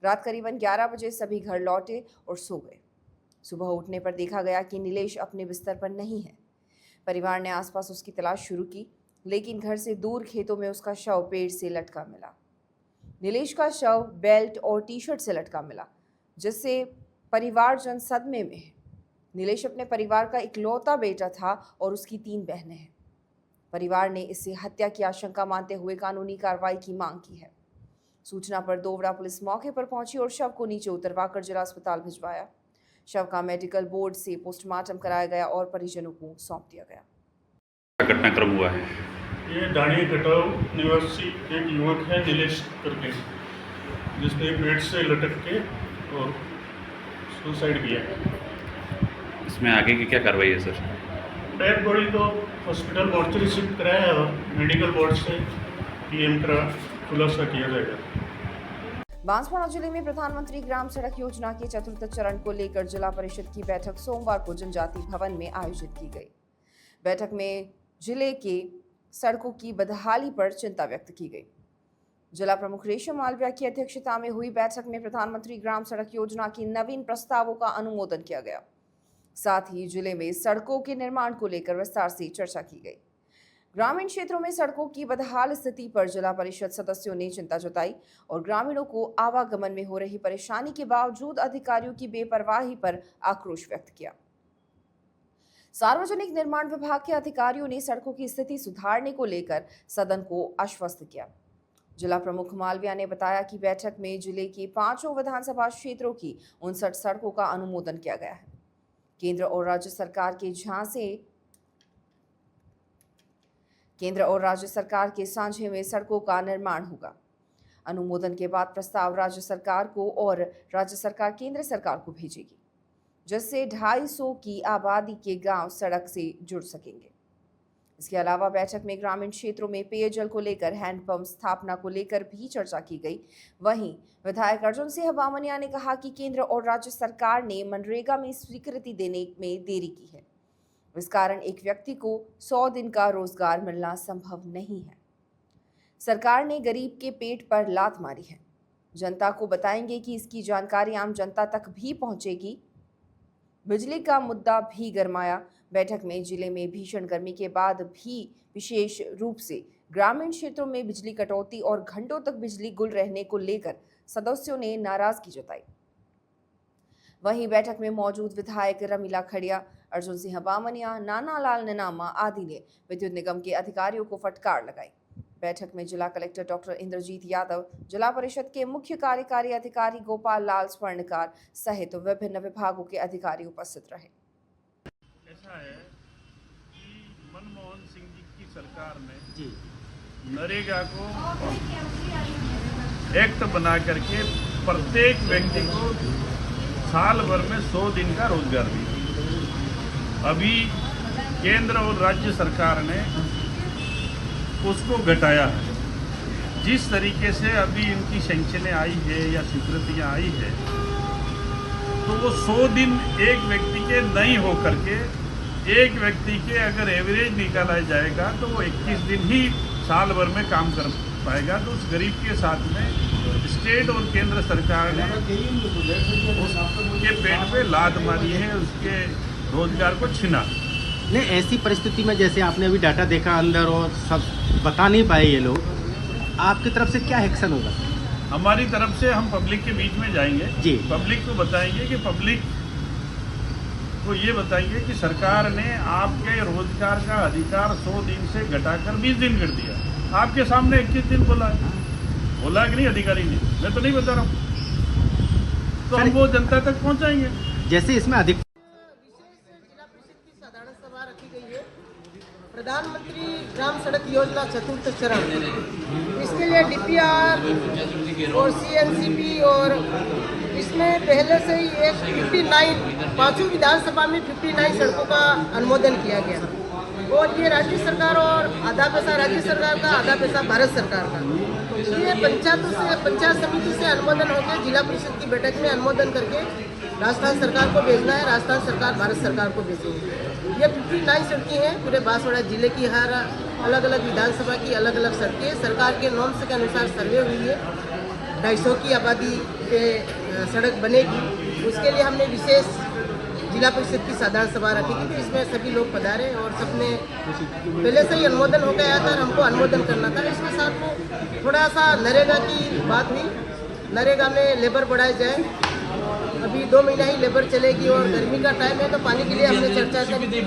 रात करीबन 11 बजे सभी घर लौटे और सो गए। सुबह उठने पर देखा गया कि नीलेश अपने बिस्तर पर नहीं है। परिवार ने आसपास उसकी तलाश शुरू की, लेकिन घर से दूर खेतों में उसका शव पेड़ से लटका मिला। नीलेश का शव बेल्ट और टी-शर्ट से लटका मिला, जिससे परिवारजन सदमे में है। नीलेश अपने परिवार का इकलौता बेटा था और उसकी 3 बहनें हैं। परिवार ने इसे हत्या की आशंका मानते हुए कानूनी कार्रवाई की मांग की है। सूचना पर दोवड़ा पुलिस मौके पर पहुंची और शव को नीचे उतरवाकर जिला अस्पताल भिजवाया। शव का मेडिकल बोर्ड से पोस्टमार्टम कराया गया और परिजनों को सौंप दिया गया। घटनाक्रम हुआ है। ये दाढ़ी कटाव निवासी एक युवक है नीलेश करके, जिसने पेड़ से लटक के और सुसाइड किया। इसमें आगे की क्या कार्रवाई है सर? डेड बॉडी को हॉस्पिटल मोर्चरी शिफ्ट कराया है और मेडिकल बोर्ड से पीएम का खुलासा किया जाएगा। बांसवाड़ा जिले में प्रधानमंत्री ग्राम सड़क योजना के 4th चरण को लेकर जिला परिषद की बैठक सोमवार को जनजाति भवन में आयोजित की गई। बैठक में जिले के सड़कों की बदहाली पर चिंता व्यक्त की गई। जिला प्रमुख रेशम मालविया की अध्यक्षता में हुई बैठक में प्रधानमंत्री ग्राम सड़क योजना की नवीन प्रस्तावों का अनुमोदन किया गया। साथ ही जिले में सड़कों के निर्माण को लेकर विस्तार से चर्चा की गई। ग्रामीण क्षेत्रों में सड़कों की बदहाल स्थिति पर जिला परिषद सदस्यों ने चिंता जताई और ग्रामीणों को आवागमन में हो रही परेशानी के बावजूद अधिकारियों की बेपरवाही पर आक्रोश व्यक्त किया। सार्वजनिक निर्माण विभाग के अधिकारियों ने सड़कों की स्थिति सुधारने को लेकर सदन को आश्वस्त किया। जिला प्रमुख मालविया ने बताया कि बैठक में जिले के 5 विधानसभा क्षेत्रों की 59 सड़कों का अनुमोदन किया गया है। केंद्र और राज्य सरकार के सांझे में सड़कों का निर्माण होगा। अनुमोदन के बाद प्रस्ताव राज्य सरकार को और राज्य सरकार केंद्र सरकार को भेजेगी, जिससे 250 की आबादी के गांव सड़क से जुड़ सकेंगे। इसके अलावा बैठक में ग्रामीण क्षेत्रों में पेयजल को लेकर हैंडपंप स्थापना को लेकर भी चर्चा की गई। वहीं विधायक अर्जुन सिंह बामनिया ने कहा कि केंद्र और राज्य सरकार ने मनरेगा में स्वीकृति देने में देरी की है। इस कारण एक व्यक्ति को 100 दिन का रोजगार मिलना संभव नहीं है। सरकार ने गरीब के पेट पर लात मारी है। जनता को बताएंगे कि इसकी जानकारी आम जनता तक भी पहुंचेगी। बिजली का मुद्दा भी गरमाया। बैठक में जिले में भीषण गर्मी के बाद भी विशेष रूप से ग्रामीण क्षेत्रों में बिजली कटौती और घंटों तक बिजली गुल रहने को लेकर सदस्यों ने नाराजगी जताई। वहीं बैठक में मौजूद विधायक रमीला खड़िया, अर्जुन सिंह बामनिया, नाना लाल नेनामा आदि ने विद्युत निगम के अधिकारियों को फटकार लगाई। बैठक में जिला कलेक्टर डॉक्टर इंद्रजीत यादव, जिला परिषद के मुख्य कार्यकारी अधिकारी गोपाल लाल स्वर्णकार सहित विभिन्न विभागों के अधिकारी उपस्थित रहे। ऐसा है कि मनमोहन सिंह जी की सरकार ने नरेगा को एक्ट बना करके प्रत्येक व्यक्ति को साल भर में 100 दिन का रोजगार दिया। अभी केंद्र और राज्य सरकार ने उसको घटाया है। जिस तरीके से अभी इनकी सेंक्शनें आई है या स्वीकृतियाँ आई है, तो वो 100 दिन एक व्यक्ति के नहीं हो करके एक व्यक्ति के अगर एवरेज निकाला जाएगा तो वो 21 दिन ही साल भर में काम कर पाएगा। तो उस गरीब के साथ में स्टेट और केंद्र सरकार ने उसके पेट पे लात मारी है, उसके रोजगार को छीना। नहीं, ऐसी परिस्थिति में जैसे आपने अभी डाटा देखा अंदर और सब बता नहीं पाए ये लोग, आपकी तरफ से क्या एक्शन होगा? हमारी तरफ से हम पब्लिक के बीच में जाएंगे जी, पब्लिक को बताएंगे कि पब्लिक को ये बताएंगे कि सरकार ने आपके रोजगार का अधिकार 100 दिन से घटाकर 20 दिन कर दिया। आपके सामने 21 दिन बोला कि नहीं अधिकारी ने? मैं तो नहीं बता रहा हूँ। तो हम वो जनता तक पहुँचाएंगे। जैसे इसमें अधिक प्रधानमंत्री ग्राम सड़क योजना चतुर्थ चरण, इसके लिए डीपीआर और सीएनसीपी और इसमें पहले से ही एक 59 पांचों विधानसभा में 59 सड़कों का अनुमोदन किया गया और ये राज्य सरकार और आधा पैसा राज्य सरकार का, आधा पैसा भारत सरकार का। ये पंचायत समिति से अनुमोदन होकर जिला परिषद की बैठक में अनुमोदन करके राजस्थान सरकार को भेजना है, राजस्थान सरकार भारत सरकार को भेजेगी। ये 59 सड़कें हैं पूरे बांसवाड़ा जिले की, हर अलग अलग विधानसभा की अलग अलग सड़कें सरकार के नॉर्म्स के अनुसार सर्वे हुई है। 250 की आबादी पे सड़क बनेगी, उसके लिए हमने विशेष जिला परिषद की साधारण सभा रखी थी। तो इसमें सभी लोग पधारे और सबने पहले से ही अनुमोदन हो गया था, हमको अनुमोदन करना था। इसके साथ में थोड़ा सा नरेगा की बात हुई, नरेगा में लेबर बढ़ाया जाए। अभी 2 महीना ही लेबर चलेगी और गर्मी का टाइम है, तो पानी के लिए हमने चर्चा करी।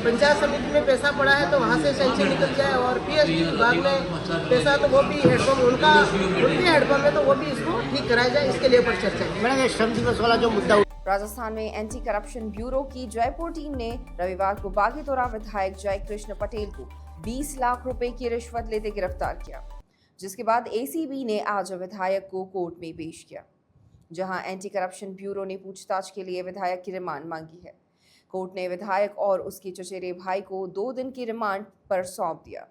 पंचायत समिति में पैसा पड़ा है तो वहाँ से सेंक्शन निकल जाए और पीएचडी विभाग में पैसा तो वो भी हेडपम्प उनके हेडपम्प में तो वो भी इसको ठीक कराया जाए, इसके लिए ऊपर चर्चा की। मैंने श्रम दिवस वाला जो मुद्दा राजस्थान में एंटी करप्शन ब्यूरो की जयपुर टीम ने रविवार को बागीतोरा विधायक जय कृष्ण पटेल को 20 लाख रुपए की रिश्वत लेते गिरफ्तार किया, जिसके बाद एसीबी ने आज विधायक को कोर्ट में पेश किया, जहां एंटी करप्शन ब्यूरो ने पूछताछ के लिए विधायक की रिमांड मांगी है। कोर्ट ने विधायक और उसके चचेरे भाई को 2 दिन की रिमांड पर सौंप दिया।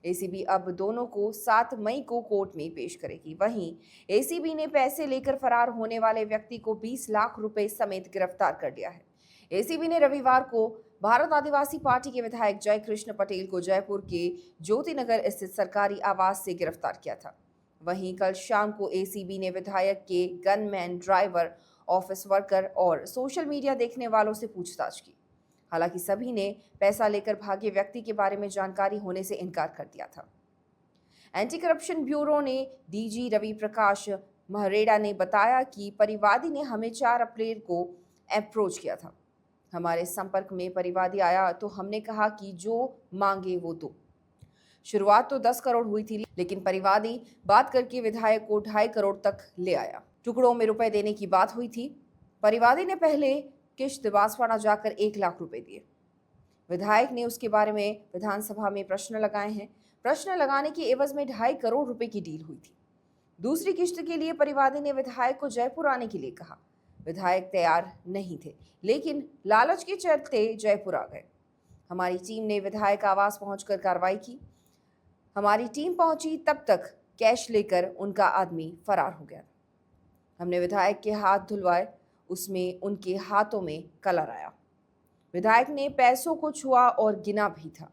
एसीबी अब दोनों को 7 मई को कोर्ट में पेश करेगी। वहीं एसीबी ने पैसे लेकर फरार होने वाले व्यक्ति को 20 लाख रुपए समेत गिरफ्तार कर लिया है। एसीबी ने रविवार को भारत आदिवासी पार्टी के विधायक जय कृष्ण पटेल को जयपुर के ज्योतिनगर स्थित सरकारी आवास से गिरफ्तार किया था। वहीं कल शाम को एसीबी ने विधायक के गनमैन, ड्राइवर, ऑफिस वर्कर और सोशल मीडिया देखने वालों से पूछताछ की। हालांकि सभी ने पैसा लेकर भागे व्यक्ति के बारे में जानकारी होने से इनकार कर दिया था। एंटी करप्शन ब्यूरो ने डीजी रवि प्रकाश महरेड़ा ने बताया कि परिवादी ने हमें 4 अप्रैल को अप्रोच किया था। हमारे संपर्क में परिवादी आया तो हमने कहा कि जो मांगे वो दो। शुरुआत तो 10 करोड़ हुई थी, लेकिन परिवादी बात करके विधायक को 2.5 करोड़ तक ले आया। टुकड़ों में रुपए देने की बात हुई थी। परिवादी ने पहले किश्त बांसवाड़ा जाकर 1 लाख रुपए दिए। विधायक ने उसके बारे में विधानसभा में प्रश्न लगाए हैं। प्रश्न लगाने की एवज में 2.5 करोड़ रुपए की डील हुई थी। दूसरी किश्त के लिए परिवादी ने विधायक को जयपुर आने के लिए कहा। विधायक तैयार नहीं थे, लेकिन लालच के चलते जयपुर आ गए। हमारी टीम ने विधायक आवास पहुंचकर कार्रवाई की। हमारी टीम पहुंची तब तक कैश लेकर उनका आदमी फरार हो गया। हमने विधायक के हाथ धुलवाए, उसमें उनके हाथों में कलर आया। विधायक ने पैसों को छुआ और गिना भी था।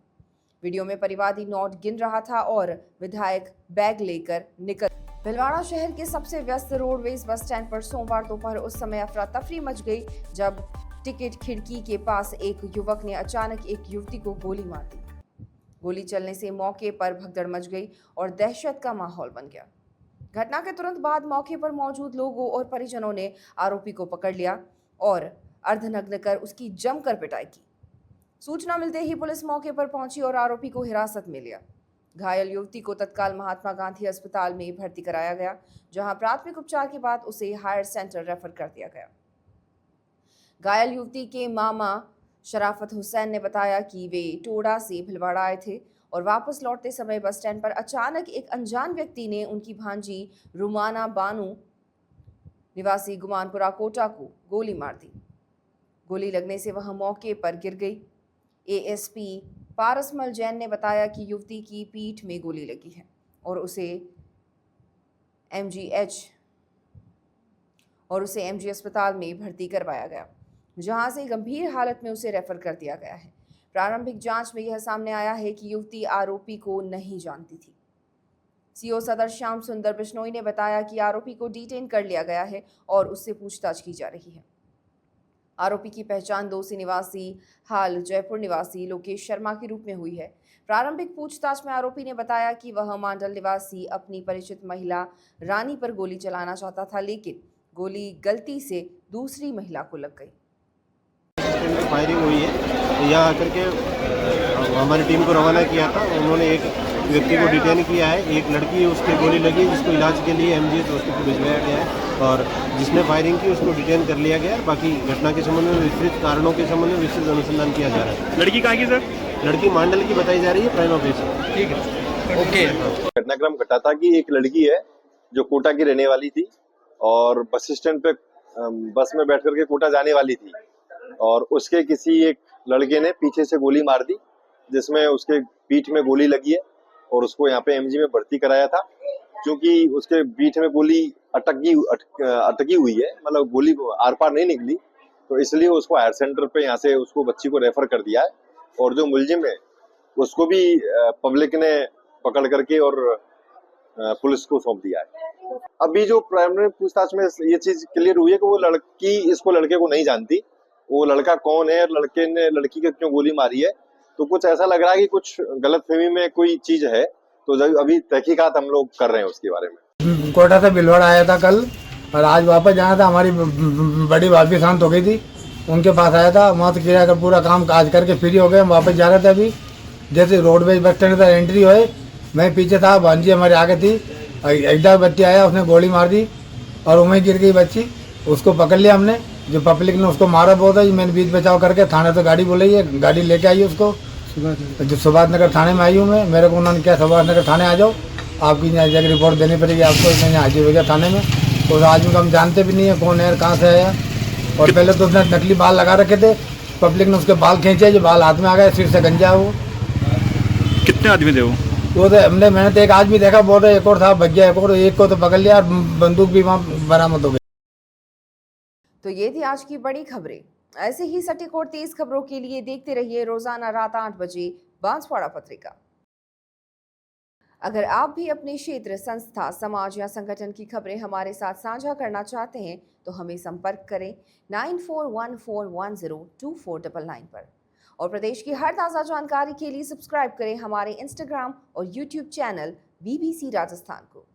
वीडियो में परिवादी नोट गिन रहा था और विधायक बैग लेकर निकल। भीलवाड़ा शहर के सबसे व्यस्त रोडवेज बस स्टैंड पर सोमवार दोपहर उस समय अफरा तफरी मच गई जब टिकट खिड़की के पास एक युवक ने अचानक एक युवती को गोली मार दी। गोली चलने से मौके पर भगदड़ मच गई और दहशत का माहौल बन गया। घटना के तुरंत बाद मौके पर मौजूद लोगों और परिजनों ने आरोपी को पकड़ लिया और अर्धनग्न कर उसकी जमकर पिटाई की। सूचना मिलते ही पुलिस मौके पर पहुंची और आरोपी को हिरासत में लिया। घायल युवती को तत्काल महात्मा गांधी अस्पताल में भर्ती कराया गया, जहां प्राथमिक उपचार के बाद उसे हायर सेंटर रेफर कर दिया गया। घायल युवती के मामा शराफत हुसैन ने बताया कि वे टोडा से भीलवाड़ा आए थे और वापस लौटते समय बस स्टैंड पर अचानक एक अनजान व्यक्ति ने उनकी भांजी रुमाना बानू निवासी गुमानपुरा कोटा को गोली मार दी। गोली लगने से वह मौके पर गिर गई। एएसपी पारसमल जैन ने बताया कि युवती की पीठ में गोली लगी है और उसे MGH और उसे MG अस्पताल में भर्ती करवाया गया, जहां से गंभीर हालत में उसे रेफर कर दिया गया है। प्रारंभिक जांच में यह सामने आया है कि युवती आरोपी को नहीं जानती थी। CO सदर श्याम सुंदर बिश्नोई ने बताया कि आरोपी को डिटेन कर लिया गया है और उससे पूछताछ की जा रही है। आरोपी की पहचान दोषी निवासी हाल जयपुर निवासी लोकेश शर्मा के रूप में हुई है। प्रारंभिक पूछताछ में आरोपी ने बताया कि वह मांडल निवासी अपनी परिचित महिला रानी पर गोली चलाना चाहता था, लेकिन गोली गलती से दूसरी महिला को लग गई। फायरिंग हुई है, तो यहाँ आकर के हमारी टीम को रवाना किया था। उन्होंने एक व्यक्ति को डिटेन किया है, एक लड़की उसके गोली लगी जिसको इलाज के लिए MGH हॉस्पिटल भिजवाया गया है और जिसने फायरिंग की उसको डिटेन कर लिया गया है। बाकी घटना के संबंध में विस्तृत कारणों के संबंध में विस्तृत अनुसंधान किया जा रहा है। लड़की कहाँ की सर? लड़की मांडल की बताई जा रही है, प्राइम ऑफिसर। ठीक है, ओके। घटनाक्रम घटा था कि एक लड़की है जो कोटा की रहने वाली थी और बस स्टैंड पे बस में बैठ करके कोटा जाने वाली थी और उसके किसी एक लड़के ने पीछे से गोली मार दी, जिसमें उसके पीठ में गोली लगी है और उसको यहाँ पे MG में भर्ती कराया था। क्योंकि उसके पीठ में गोली अटकी हुई है, मतलब गोली आर पार नहीं निकली, तो इसलिए उसको हायर सेंटर पे यहाँ से उसको बच्ची को रेफर कर दिया है और जो मुलजिम है उसको भी पब्लिक ने पकड़ करके और पुलिस को सौंप दिया है। अभी जो प्राइमरी पूछताछ में ये चीज क्लियर हुई है कि वो लड़की इसको लड़के को नहीं जानती, वो लड़का कौन है, लड़के ने लड़की को क्यों गोली मारी है। तो कुछ ऐसा लग रहा है कि कुछ गलतफहमी में कोई चीज है, तो अभी तहकीकात हम लोग कर रहे हैं उसके बारे में। कोटा से भिलवाड़ा आया था कल और आज वापस जाना था। हमारी बड़ी भाभी शांत हो गई थी, उनके पास आया था। वहाँ से किराया कर पूरा काम काज करके फ्री हो गए, हम वापस जा रहे थे। अभी जैसे रोडवेज बस स्टैंड पर एंट्री हुए, मैं पीछे था, भांजी हमारे आगे थी, एकदम बच्ची आया, उसने गोली मार दी और वहीं गिर गई बच्ची। उसको पकड़ लिया हमने, जो पब्लिक ने उसको मारा बहुत है। मैंने बीच बचाव करके थाने से गाड़ी बुलाई है, गाड़ी लेके आई उसको। जो सुभाष नगर थाने में आई हूँ मैं, मेरे को उन्होंने क्या सुभाष नगर थाने आ जाओ, आपकी यहाँ जाकर रिपोर्ट देनी पड़ेगी आपको। मैं यहाँ हाजिर हो गया थाने में। उस आदमी को हम जानते भी नहीं है कौन है, कहाँ से आया। और पहले तो उसने नकली बाल लगा रखे थे, पब्लिक ने उसके बाल खींचे, जो बाल हाथ में आ गए, सिर से गंजा वो। कितने आदमी थे वो तो मैंने तो एक आदमी देखा, बोल रहे एक और था, भग गया। एक को तो पकड़ लिया और बंदूक भी वहाँ बरामद हो गई। तो ये थी आज की बड़ी खबरें। ऐसे ही सटीक और तेज खबरों के लिए देखते रहिए रोजाना रात 8 बजे बांसवाड़ा पत्रिका। अगर आप भी अपने क्षेत्र, संस्था, समाज या संगठन की खबरें हमारे साथ साझा करना चाहते हैं तो हमें संपर्क करें 9414102499 पर। और प्रदेश की हर ताज़ा जानकारी के लिए सब्सक्राइब करें हमारे इंस्टाग्राम और यूट्यूब चैनल BBC राजस्थान को।